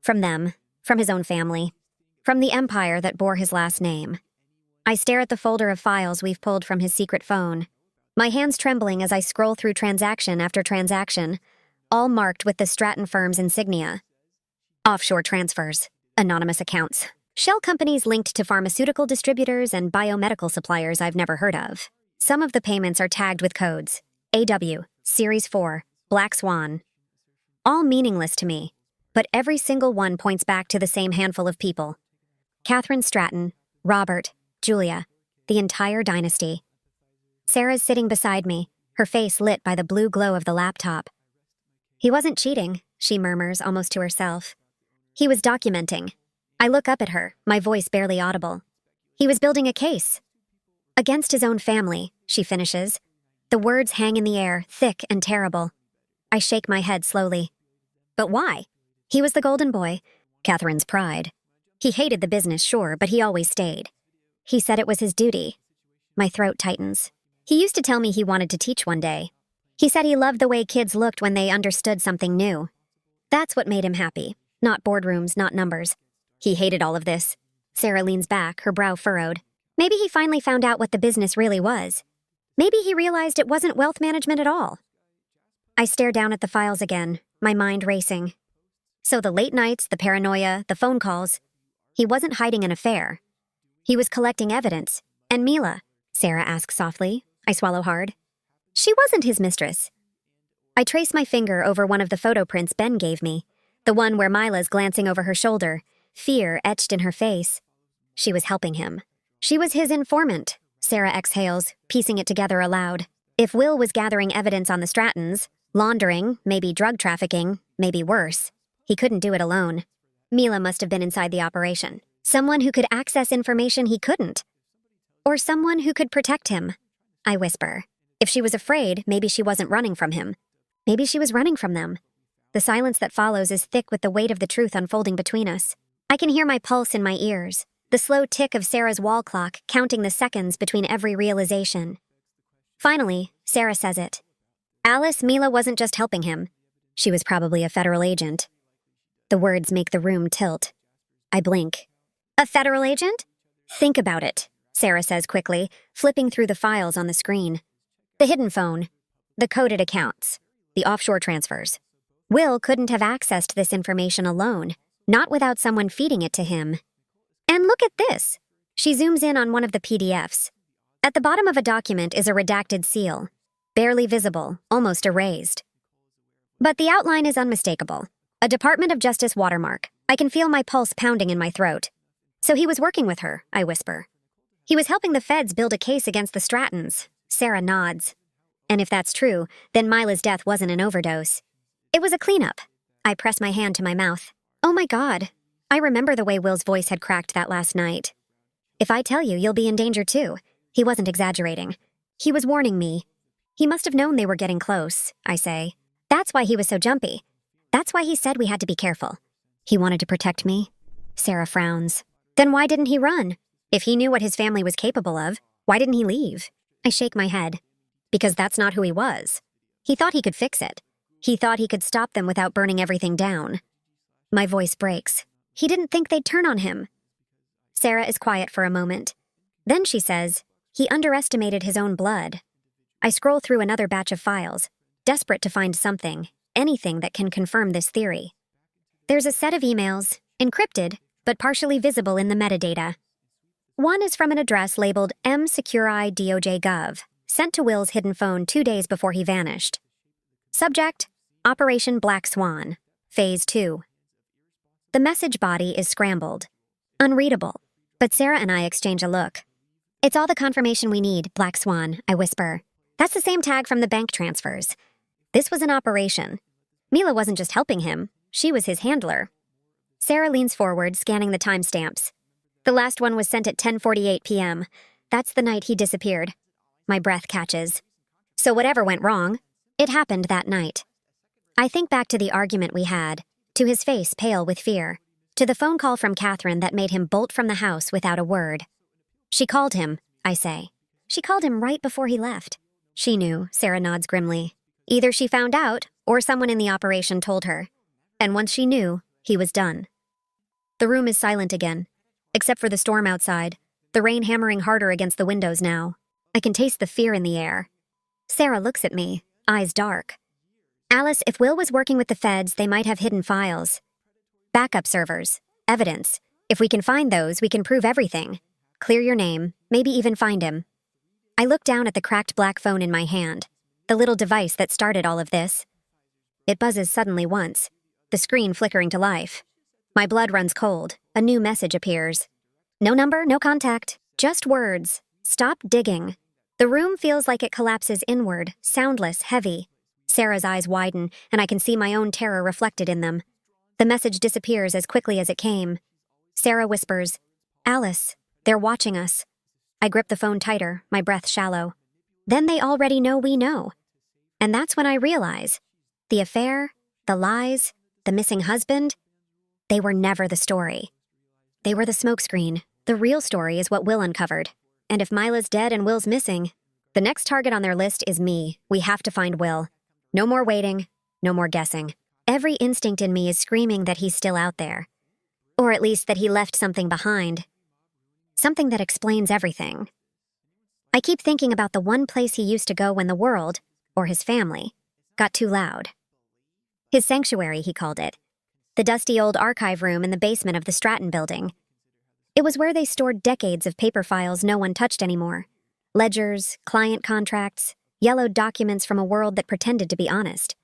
From them, from his own family, from the empire that bore his last name. I stare at the folder of files we've pulled from his secret phone, my hands trembling as I scroll through transaction after transaction, all marked with the Stratton firm's insignia. Offshore transfers, anonymous accounts, shell companies linked to pharmaceutical distributors and biomedical suppliers I've never heard of. Some of the payments are tagged with codes. AW, Series 4, Black Swan. All meaningless to me, but every single one points back to the same handful of people. Catherine Stratton, Robert, Julia, the entire dynasty. Sarah's sitting beside me, her face lit by the blue glow of the laptop. He wasn't cheating, she murmurs almost to herself. He was documenting. I look up at her, my voice barely audible. He was building a case. Against his own family, she finishes. The words hang in the air, thick and terrible. I shake my head slowly. But why? He was the golden boy, Catherine's pride. He hated the business, sure, but he always stayed. He said it was his duty. My throat tightens. He used to tell me he wanted to teach one day. He said he loved the way kids looked when they understood something new. That's what made him happy. Not boardrooms, not numbers. He hated all of this. Sarah leans back, her brow furrowed. Maybe he finally found out what the business really was. Maybe he realized it wasn't wealth management at all. I stare down at the files again, my mind racing. So the late nights, the paranoia, the phone calls. He wasn't hiding an affair. He was collecting evidence. And Mila? Sarah asks softly. I swallow hard. She wasn't his mistress. I trace my finger over one of the photo prints Ben gave me, the one where Mila's glancing over her shoulder, fear etched in her face. She was helping him. She was his informant, Sarah exhales, piecing it together aloud. If Will was gathering evidence on the Strattons, laundering, maybe drug trafficking, maybe worse, he couldn't do it alone. Mila must have been inside the operation. Someone who could access information he couldn't. Or someone who could protect him. I whisper. If she was afraid, maybe she wasn't running from him. Maybe she was running from them. The silence that follows is thick with the weight of the truth unfolding between us. I can hear my pulse in my ears, the slow tick of Sarah's wall clock counting the seconds between every realization. Finally, Sarah says it. Alice, Mila wasn't just helping him. She was probably a federal agent. The words make the room tilt. I blink. A federal agent? Think about it, Sarah says quickly, flipping through the files on the screen. The hidden phone, the coded accounts, the offshore transfers. Will couldn't have accessed this information alone, not without someone feeding it to him. And look at this. She zooms in on one of the PDFs. At the bottom of a document is a redacted seal, barely visible, almost erased. But the outline is unmistakable. A Department of Justice watermark. I can feel my pulse pounding in my throat. So he was working with her, I whisper. He was helping the feds build a case against the Strattons. Sarah nods. And if that's true, then Mila's death wasn't an overdose. It was a cleanup. I press my hand to my mouth. Oh my God. I remember the way Will's voice had cracked that last night. If I tell you, you'll be in danger too. He wasn't exaggerating. He was warning me. He must have known they were getting close, I say. That's why he was so jumpy. That's why he said we had to be careful. He wanted to protect me. Sarah frowns. Then why didn't he run? If he knew what his family was capable of, why didn't he leave? I shake my head. Because that's not who he was. He thought he could fix it. He thought he could stop them without burning everything down. My voice breaks. He didn't think they'd turn on him. Sarah is quiet for a moment. Then she says, he underestimated his own blood. I scroll through another batch of files, desperate to find something, anything that can confirm this theory. There's a set of emails, encrypted, but partially visible in the metadata. One is from an address labeled msecuri.doj.gov, sent to Will's hidden phone 2 days before he vanished. Subject, Operation Black Swan, Phase 2. The message body is scrambled. Unreadable, but Sarah and I exchange a look. It's all the confirmation we need, Black Swan, I whisper. That's the same tag from the bank transfers. This was an operation. Mila wasn't just helping him, she was his handler. Sarah leans forward, scanning the timestamps. The last one was sent at 10:48 p.m. That's the night he disappeared. My breath catches. So whatever went wrong, it happened that night. I think back to the argument we had, to his face pale with fear, to the phone call from Catherine that made him bolt from the house without a word. She called him, I say. She called him right before he left. She knew, Sarah nods grimly. Either she found out, or someone in the operation told her. And once she knew, he was done. The room is silent again, except for the storm outside, the rain hammering harder against the windows now. I can taste the fear in the air. Sarah looks at me, eyes dark. Alice, if Will was working with the feds, they might have hidden files. Backup servers, evidence. If we can find those, we can prove everything. Clear your name, maybe even find him. I look down at the cracked black phone in my hand, the little device that started all of this. It buzzes suddenly once, the screen flickering to life. My blood runs cold, a new message appears. No number, no contact, just words. Stop digging. The room feels like it collapses inward, soundless, heavy. Sarah's eyes widen, and I can see my own terror reflected in them. The message disappears as quickly as it came. Sarah whispers, Alice, they're watching us. I grip the phone tighter, my breath shallow. Then they already know we know. And that's when I realize, the affair, the lies, the missing husband, they were never the story. They were the smokescreen. The real story is what Will uncovered. And if Mila's dead and Will's missing, the next target on their list is me. We have to find Will. No more waiting, no more guessing. Every instinct in me is screaming that he's still out there. Or at least that he left something behind. Something that explains everything. I keep thinking about the one place he used to go when the world, or his family, got too loud. His sanctuary, he called it. The dusty old archive room in the basement of the Stratton building. It was where they stored decades of paper files no one touched anymore. Ledgers, client contracts, yellowed documents from a world that pretended to be honest.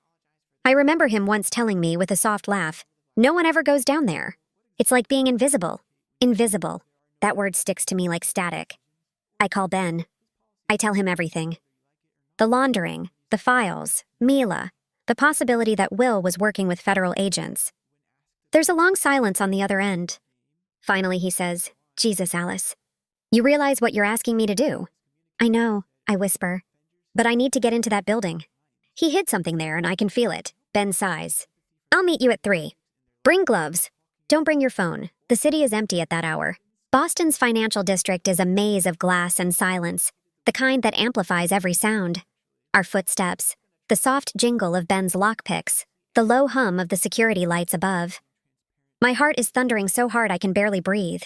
I remember him once telling me with a soft laugh, no one ever goes down there. It's like being invisible. Invisible. That word sticks to me like static. I call Ben. I tell him everything. The laundering, the files, Mila, the possibility that Will was working with federal agents. There's a long silence on the other end. Finally, he says, Jesus, Alice. You realize what you're asking me to do? I know, I whisper. But I need to get into that building. He hid something there and I can feel it. Ben sighs. I'll meet you at 3. Bring gloves. Don't bring your phone. The city is empty at that hour. Boston's financial district is a maze of glass and silence, the kind that amplifies every sound. Our footsteps, the soft jingle of Ben's lockpicks, the low hum of the security lights above. My heart is thundering so hard I can barely breathe.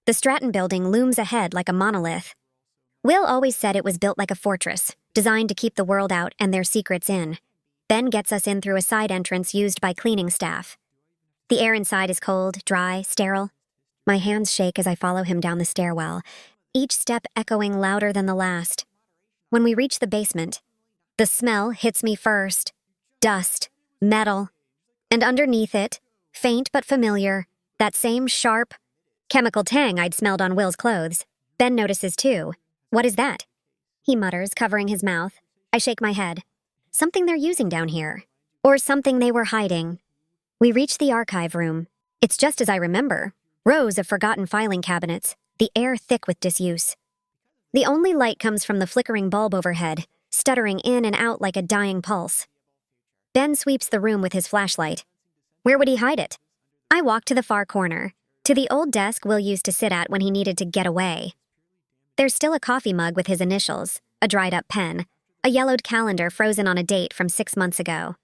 The Stratton building looms ahead like a monolith. Will always said it was built like a fortress, designed to keep the world out and their secrets in. Ben gets us in through a side entrance used by cleaning staff. The air inside is cold, dry, sterile. My hands shake as I follow him down the stairwell, each step echoing louder than the last. When we reach the basement, the smell hits me first. Dust, metal, and underneath it, faint but familiar, that same sharp, chemical tang I'd smelled on Will's clothes. Ben notices too. What is that? He mutters, covering his mouth. I shake my head. Something they're using down here. Or something they were hiding. We reach the archive room. It's just as I remember. Rows of forgotten filing cabinets, the air thick with disuse. The only light comes from the flickering bulb overhead, stuttering in and out like a dying pulse. Ben sweeps the room with his flashlight. Where would he hide it? I walk to the far corner, to the old desk Will used to sit at when he needed to get away. There's still a coffee mug with his initials, a dried-up pen, a yellowed calendar frozen on a date from 6 months ago.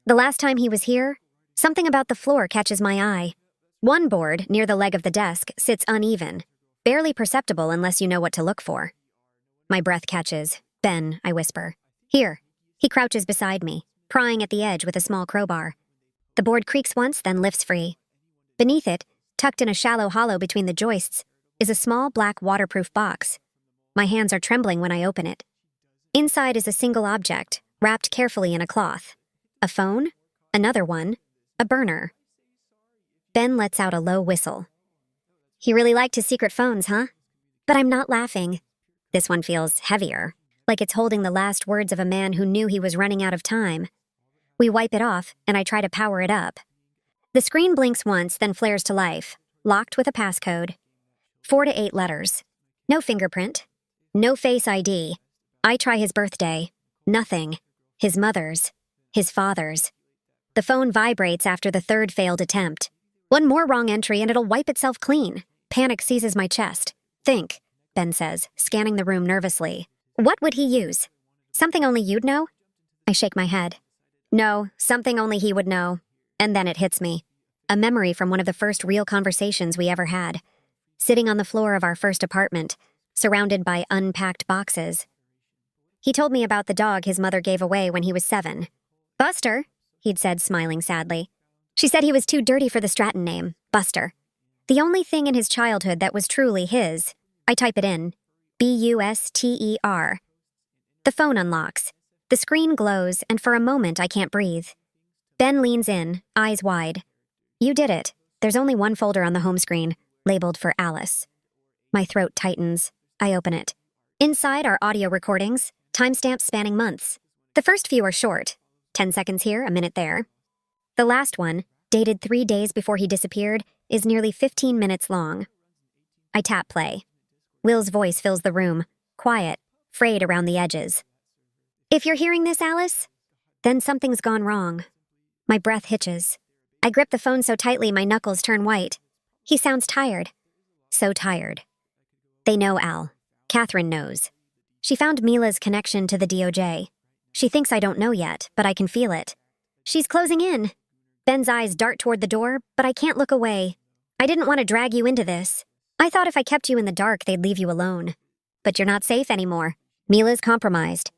The last time he was here, something about the floor catches my eye. One board, near the leg of the desk, sits uneven, barely perceptible unless you know what to look for. My breath catches. Ben, I whisper. Here. He crouches beside me, prying at the edge with a small crowbar. The board creaks once, then lifts free. Beneath it, tucked in a shallow hollow between the joists, is a small black waterproof box. My hands are trembling when I open it. Inside is a single object, wrapped carefully in a cloth. A phone, another one, a burner. Ben lets out a low whistle. He really liked his secret phones, huh? But I'm not laughing. This one feels heavier, like it's holding the last words of a man who knew he was running out of time. We wipe it off, and I try to power it up. The screen blinks once, then flares to life, locked with a passcode. 4 to 8 letters. No fingerprint. No Face ID. I try his birthday. Nothing. His mother's. His father's. The phone vibrates after the third failed attempt. One more wrong entry and it'll wipe itself clean. Panic seizes my chest. Think, Ben says, scanning the room nervously. What would he use? Something only you'd know? I shake my head. No, something only he would know. And then it hits me. A memory from one of the first real conversations we ever had. Sitting on the floor of our first apartment, surrounded by unpacked boxes. He told me about the dog his mother gave away when he was 7. Buster, he'd said, smiling sadly. She said he was too dirty for the Stratton name, Buster. The only thing in his childhood that was truly his. I type it in. Buster. The phone unlocks. The screen glows, and for a moment I can't breathe. Ben leans in, eyes wide. You did it. There's only one folder on the home screen, labeled for Alice. My throat tightens. I open it. Inside are audio recordings, timestamps spanning months. The first few are short, 10 seconds here, a minute there. The last one, dated 3 days before he disappeared, is nearly 15 minutes long. I tap play. Will's voice fills the room, quiet, frayed around the edges. If you're hearing this, Alice, then something's gone wrong. My breath hitches. I grip the phone so tightly my knuckles turn white. He sounds tired. So tired. They know Al. Catherine knows. She found Mila's connection to the DOJ. She thinks I don't know yet, but I can feel it. She's closing in. Ben's eyes dart toward the door, but I can't look away. I didn't want to drag you into this. I thought if I kept you in the dark, they'd leave you alone. But you're not safe anymore. Mila's compromised.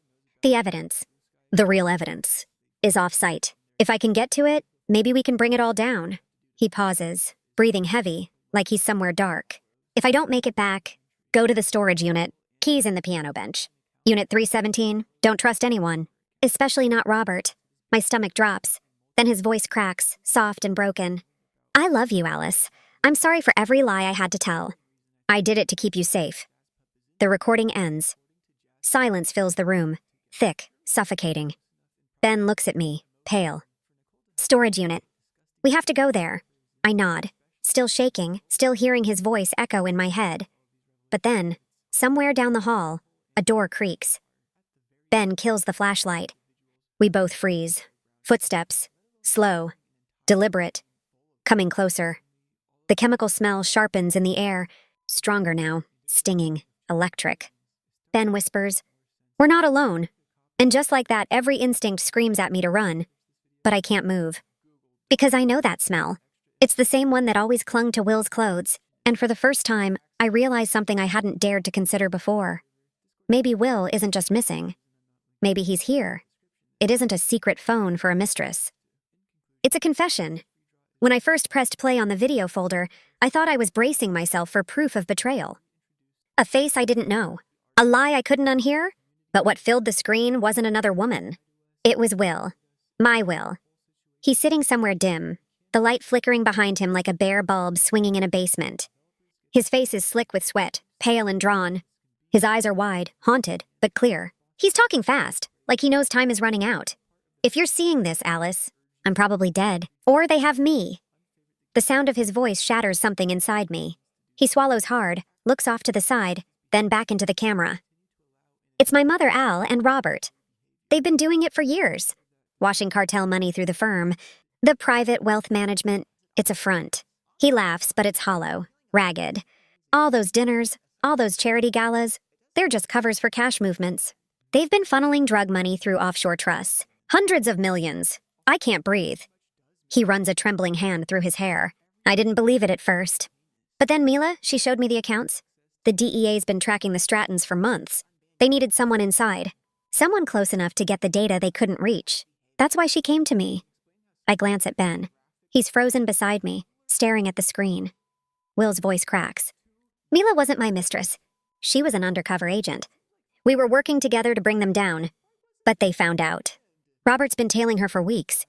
The evidence, the real evidence, is off-site. If I can get to it, maybe we can bring it all down. He pauses, breathing heavy, like he's somewhere dark. If I don't make it back, go to the storage unit. Keys in the piano bench. Unit 317, don't trust anyone. Especially not Robert. My stomach drops. Then his voice cracks, soft and broken. I love you, Alice. I'm sorry for every lie I had to tell. I did it to keep you safe. The recording ends. Silence fills the room, thick, suffocating. Ben looks at me, pale. Storage unit. We have to go there. I nod, still shaking, still hearing his voice echo in my head. But then, somewhere down the hall, a door creaks. Ben kills the flashlight. We both freeze. Footsteps. Slow. Deliberate. Coming closer. The chemical smell sharpens in the air. Stronger now. Stinging. Electric. Ben whispers, "We're not alone." And just like that, every instinct screams at me to run. But I can't move. Because I know that smell. It's the same one that always clung to Will's clothes. And for the first time, I realize something I hadn't dared to consider before. Maybe Will isn't just missing. Maybe he's here. It isn't a secret phone for a mistress. It's a confession. When I first pressed play on the video folder, I thought I was bracing myself for proof of betrayal. A face I didn't know. A lie I couldn't unhear. But what filled the screen wasn't another woman. It was Will. My Will. He's sitting somewhere dim, the light flickering behind him like a bare bulb swinging in a basement. His face is slick with sweat, pale and drawn. His eyes are wide, haunted, but clear. He's talking fast, like he knows time is running out. If you're seeing this, Alice, I'm probably dead. Or they have me. The sound of his voice shatters something inside me. He swallows hard, looks off to the side, then back into the camera. It's my mother, Al, and Robert. They've been doing it for years. Washing cartel money through the firm. The private wealth management, it's a front. He laughs, but it's hollow, ragged. All those dinners, all those charity galas, they're just covers for cash movements. They've been funneling drug money through offshore trusts. Hundreds of millions. I can't breathe. He runs a trembling hand through his hair. I didn't believe it at first. But then Mila, she showed me the accounts. The DEA's been tracking the Strattons for months. They needed someone inside. Someone close enough to get the data they couldn't reach. That's why she came to me. I glance at Ben. He's frozen beside me, staring at the screen. Will's voice cracks. Mila wasn't my mistress. She was an undercover agent. We were working together to bring them down. But they found out. Robert's been tailing her for weeks.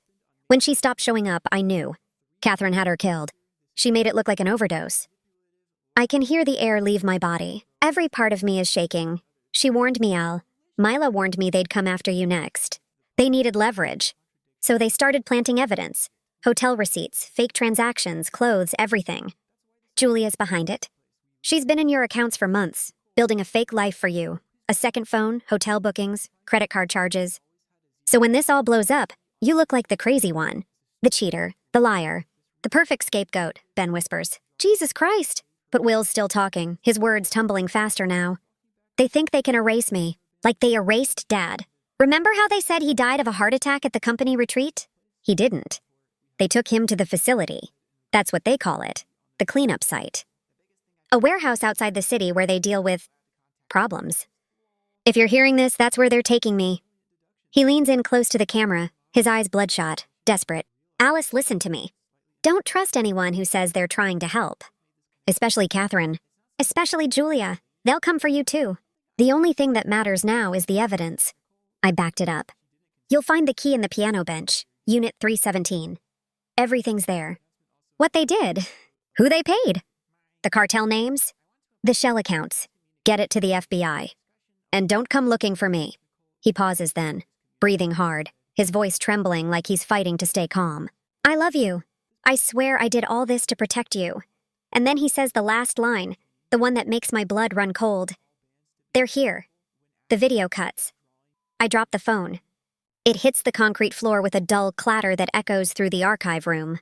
When she stopped showing up, I knew. Catherine had her killed. She made it look like an overdose. I can hear the air leave my body. Every part of me is shaking. She warned me, Al. Mila warned me they'd come after you next. They needed leverage. So they started planting evidence. Hotel receipts, fake transactions, clothes, everything. Julia's behind it. She's been in your accounts for months, building a fake life for you. A second phone, hotel bookings, credit card charges. So when this all blows up, you look like the crazy one. The cheater, the liar. The perfect scapegoat, Ben whispers. Jesus Christ! But Will's still talking, his words tumbling faster now. They think they can erase me, like they erased Dad. Remember how they said he died of a heart attack at the company retreat? He didn't. They took him to the facility. That's what they call it, the cleanup site. A warehouse outside the city where they deal with problems. If you're hearing this, that's where they're taking me. He leans in close to the camera, his eyes bloodshot, desperate. Alice, listen to me. Don't trust anyone who says they're trying to help. Especially Catherine. Especially Julia. They'll come for you too. The only thing that matters now is the evidence. I backed it up. You'll find the key in the piano bench, Unit 317. Everything's there. What they did. Who they paid. The cartel names. The shell accounts. Get it to the FBI. And don't come looking for me. He pauses then, breathing hard, his voice trembling like he's fighting to stay calm. I love you. I swear I did all this to protect you. And then he says the last line, the one that makes my blood run cold. They're here. The video cuts. I drop the phone. It hits the concrete floor with a dull clatter that echoes through the archive room.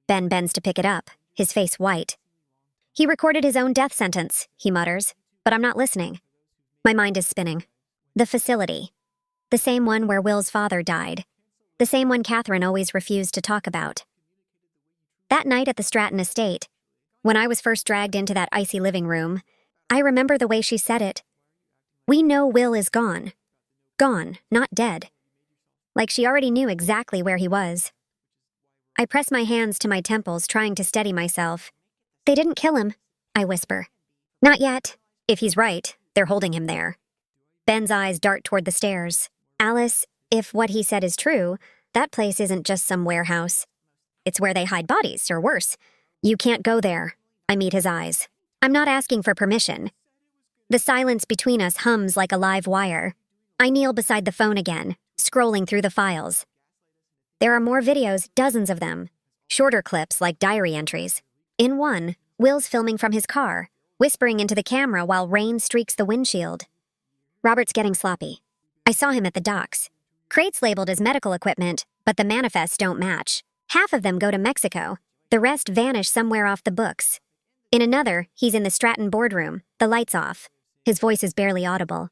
Ben bends to pick it up, his face white. He recorded his own death sentence, he mutters, but I'm not listening. My mind is spinning. The facility. The same one where Will's father died. The same one Catherine always refused to talk about. That night at the Stratton estate, when I was first dragged into that icy living room, I remember the way she said it. We know Will is gone. Gone, not dead. Like she already knew exactly where he was. I press my hands to my temples, trying to steady myself. They didn't kill him, I whisper. Not yet. If he's right, they're holding him there. Ben's eyes dart toward the stairs. Alice, if what he said is true, that place isn't just some warehouse. It's where they hide bodies, or worse. You can't go there. I meet his eyes. I'm not asking for permission. The silence between us hums like a live wire. I kneel beside the phone again, scrolling through the files. There are more videos, dozens of them. Shorter clips like diary entries. In one, Will's filming from his car, whispering into the camera while rain streaks the windshield. Robert's getting sloppy. I saw him at the docks. Crates labeled as medical equipment, but the manifests don't match. Half of them go to Mexico. The rest vanish somewhere off the books. In another, he's in the Stratton boardroom, the lights off. His voice is barely audible.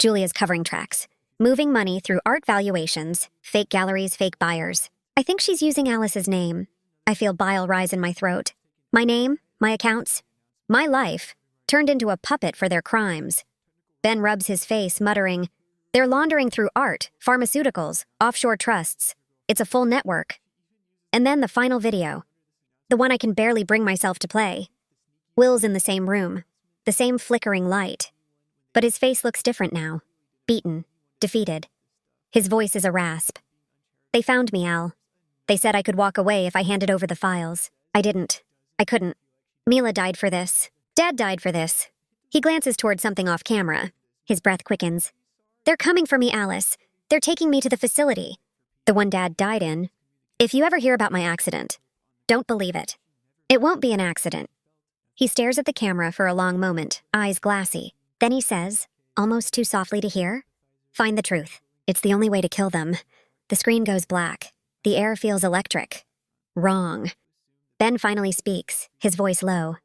Julia's covering tracks, moving money through art valuations, fake galleries, fake buyers. I think she's using Alice's name. I feel bile rise in my throat. My name, my accounts, my life, turned into a puppet for their crimes. Ben rubs his face, muttering, they're laundering through art, pharmaceuticals, offshore trusts. It's a full network. And then the final video. The one I can barely bring myself to play. Will's in the same room, the same flickering light. But his face looks different now. Beaten, defeated. His voice is a rasp. They found me, Al. They said I could walk away if I handed over the files. I didn't. I couldn't. Mila died for this. Dad died for this. He glances toward something off camera. His breath quickens. They're coming for me, Alice. They're taking me to the facility. The one Dad died in. If you ever hear about my accident, don't believe it. It won't be an accident. He stares at the camera for a long moment, eyes glassy. Then he says, almost too softly to hear, "Find the truth. It's the only way to kill them." The screen goes black. The air feels electric. Wrong. Ben finally speaks, his voice low.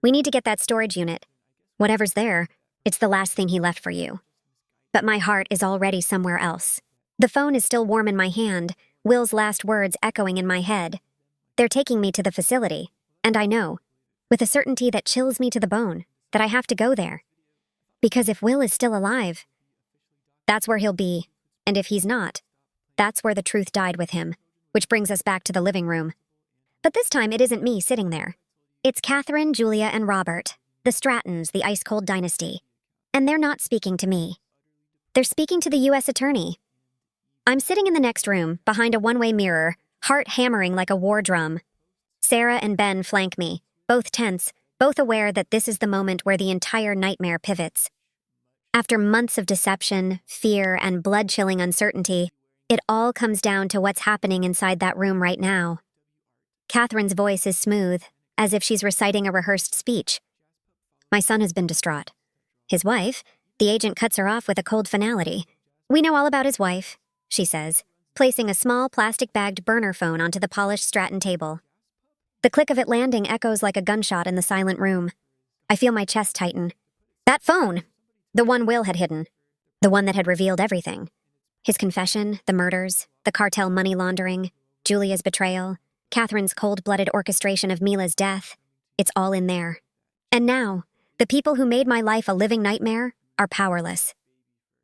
"We need to get that storage unit. Whatever's there, it's the last thing he left for you." But my heart is already somewhere else. The phone is still warm in my hand, Will's last words echoing in my head. They're taking me to the facility, and I know, with a certainty that chills me to the bone, that I have to go there. Because if Will is still alive, that's where he'll be, and if he's not, that's where the truth died with him, which brings us back to the living room. But this time it isn't me sitting there. It's Catherine, Julia, and Robert, the Strattons, the ice-cold dynasty. And they're not speaking to me. They're speaking to the U.S. attorney. I'm sitting in the next room, behind a one-way mirror, heart hammering like a war drum. Sarah and Ben flank me, both tense, both aware that this is the moment where the entire nightmare pivots. After months of deception, fear, and blood-chilling uncertainty, it all comes down to what's happening inside that room right now. Catherine's voice is smooth, as if she's reciting a rehearsed speech. My son has been distraught. His wife, the agent cuts her off with a cold finality. "We know all about his wife," she says, placing a small plastic-bagged burner phone onto the polished Stratton table. The click of it landing echoes like a gunshot in the silent room. I feel my chest tighten. That phone! The one Will had hidden. The one that had revealed everything. His confession, the murders, the cartel money laundering, Julia's betrayal, Catherine's cold-blooded orchestration of Mila's death. It's all in there. And now, the people who made my life a living nightmare are powerless.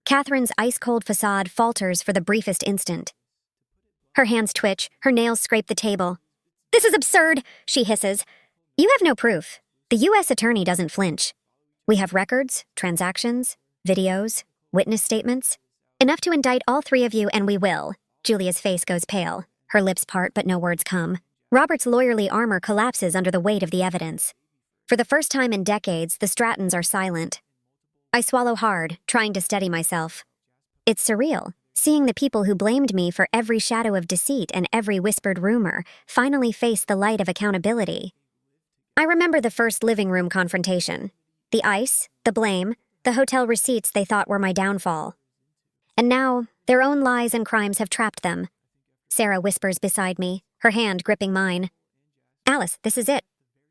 Catherine's ice-cold facade falters for the briefest instant. Her hands twitch, her nails scrape the table. "This is absurd," she hisses. "You have no proof. The U.S. attorney doesn't flinch. We have records, transactions, videos, witness statements. Enough to indict all three of you, and we will." Julia's face goes pale. Her lips part, but no words come. Robert's lawyerly armor collapses under the weight of the evidence. For the first time in decades, the Strattons are silent. I swallow hard, trying to steady myself. It's surreal, seeing the people who blamed me for every shadow of deceit and every whispered rumor finally face the light of accountability. I remember the first living room confrontation. The ice, the blame, the hotel receipts they thought were my downfall. And now, their own lies and crimes have trapped them. Sarah whispers beside me, her hand gripping mine. "Alice, this is it.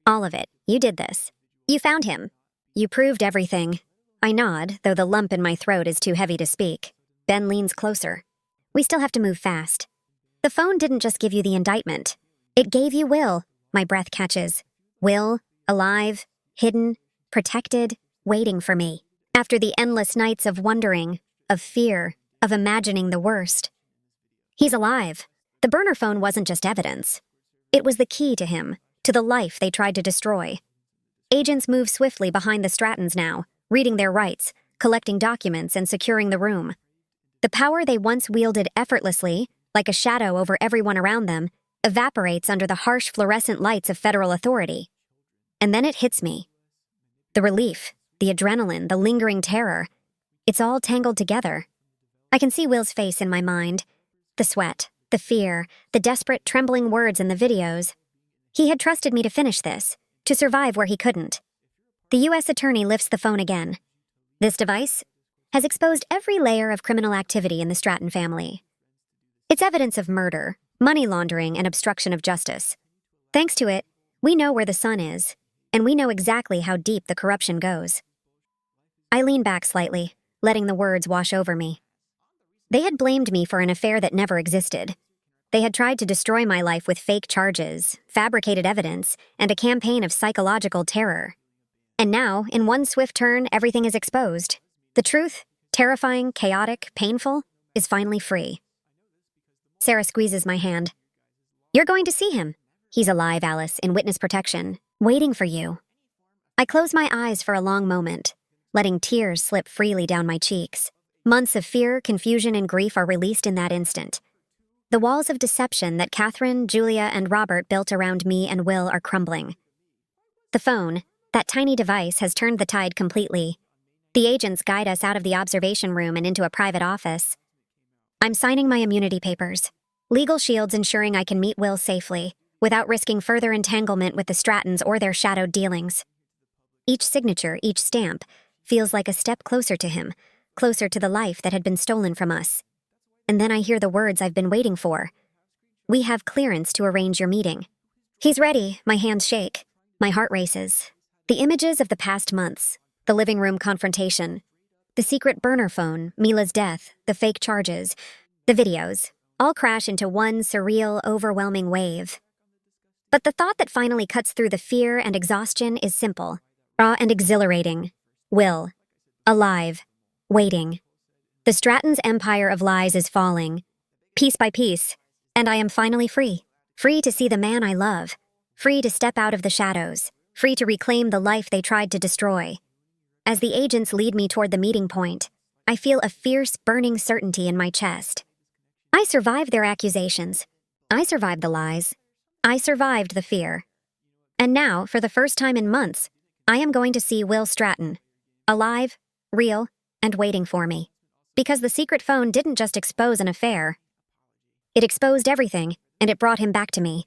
All of it. You did this. You found him. You proved everything." I nod, though the lump in my throat is too heavy to speak. Ben leans closer. "We still have to move fast. The phone didn't just give you the indictment. It gave you Will." My breath catches. Will, alive, hidden, protected, waiting for me. After the endless nights of wondering, of fear, of imagining the worst. He's alive. The burner phone wasn't just evidence. It was the key to him, to the life they tried to destroy. Agents move swiftly behind the Strattons now, reading their rights, collecting documents, and securing the room. The power they once wielded effortlessly, like a shadow over everyone around them, evaporates under the harsh fluorescent lights of federal authority. And then it hits me. The relief, the adrenaline, the lingering terror. It's all tangled together. I can see Will's face in my mind. The sweat, the fear, the desperate, trembling words in the videos. He had trusted me to finish this, to survive where he couldn't. The U.S. attorney lifts the phone again. This device has exposed every layer of criminal activity in the Stratton family. It's evidence of murder, money laundering, and obstruction of justice. Thanks to it, we know where the sun is, and we know exactly how deep the corruption goes. I lean back slightly, letting the words wash over me. They had blamed me for an affair that never existed. They had tried to destroy my life with fake charges, fabricated evidence, and a campaign of psychological terror. And now, in one swift turn, everything is exposed. The truth, terrifying, chaotic, painful, is finally free. Sarah squeezes my hand. "You're going to see him. He's alive, Alice, in witness protection, waiting for you." I close my eyes for a long moment, letting tears slip freely down my cheeks. Months of fear, confusion, and grief are released in that instant. The walls of deception that Catherine, Julia, and Robert built around me and Will are crumbling. The phone, That tiny device has turned the tide completely. The agents guide us out of the observation room and into a private office. I'm signing my immunity papers. Legal shields ensuring I can meet Will safely, without risking further entanglement with the Strattons or their shadowed dealings. Each signature, each stamp, feels like a step closer to him, closer to the life that had been stolen from us. And then I hear the words I've been waiting for. We have clearance to arrange your meeting. He's ready. My hands shake. My heart races. The images of the past months, the living room confrontation, the secret burner phone, Mila's death, the fake charges, the videos, all crash into one surreal, overwhelming wave. But the thought that finally cuts through the fear and exhaustion is simple, raw and exhilarating. Will. Alive. Waiting. The Stratton's empire of lies is falling, piece by piece, and I am finally free. Free to see the man I love. Free to step out of the shadows. Free to reclaim the life they tried to destroy. As the agents lead me toward the meeting point, I feel a fierce, burning certainty in my chest. I survived their accusations. I survived the lies. I survived the fear. And now, for the first time in months, I am going to see Will Stratton. Alive, real, and waiting for me. Because the secret phone didn't just expose an affair. It exposed everything, and it brought him back to me.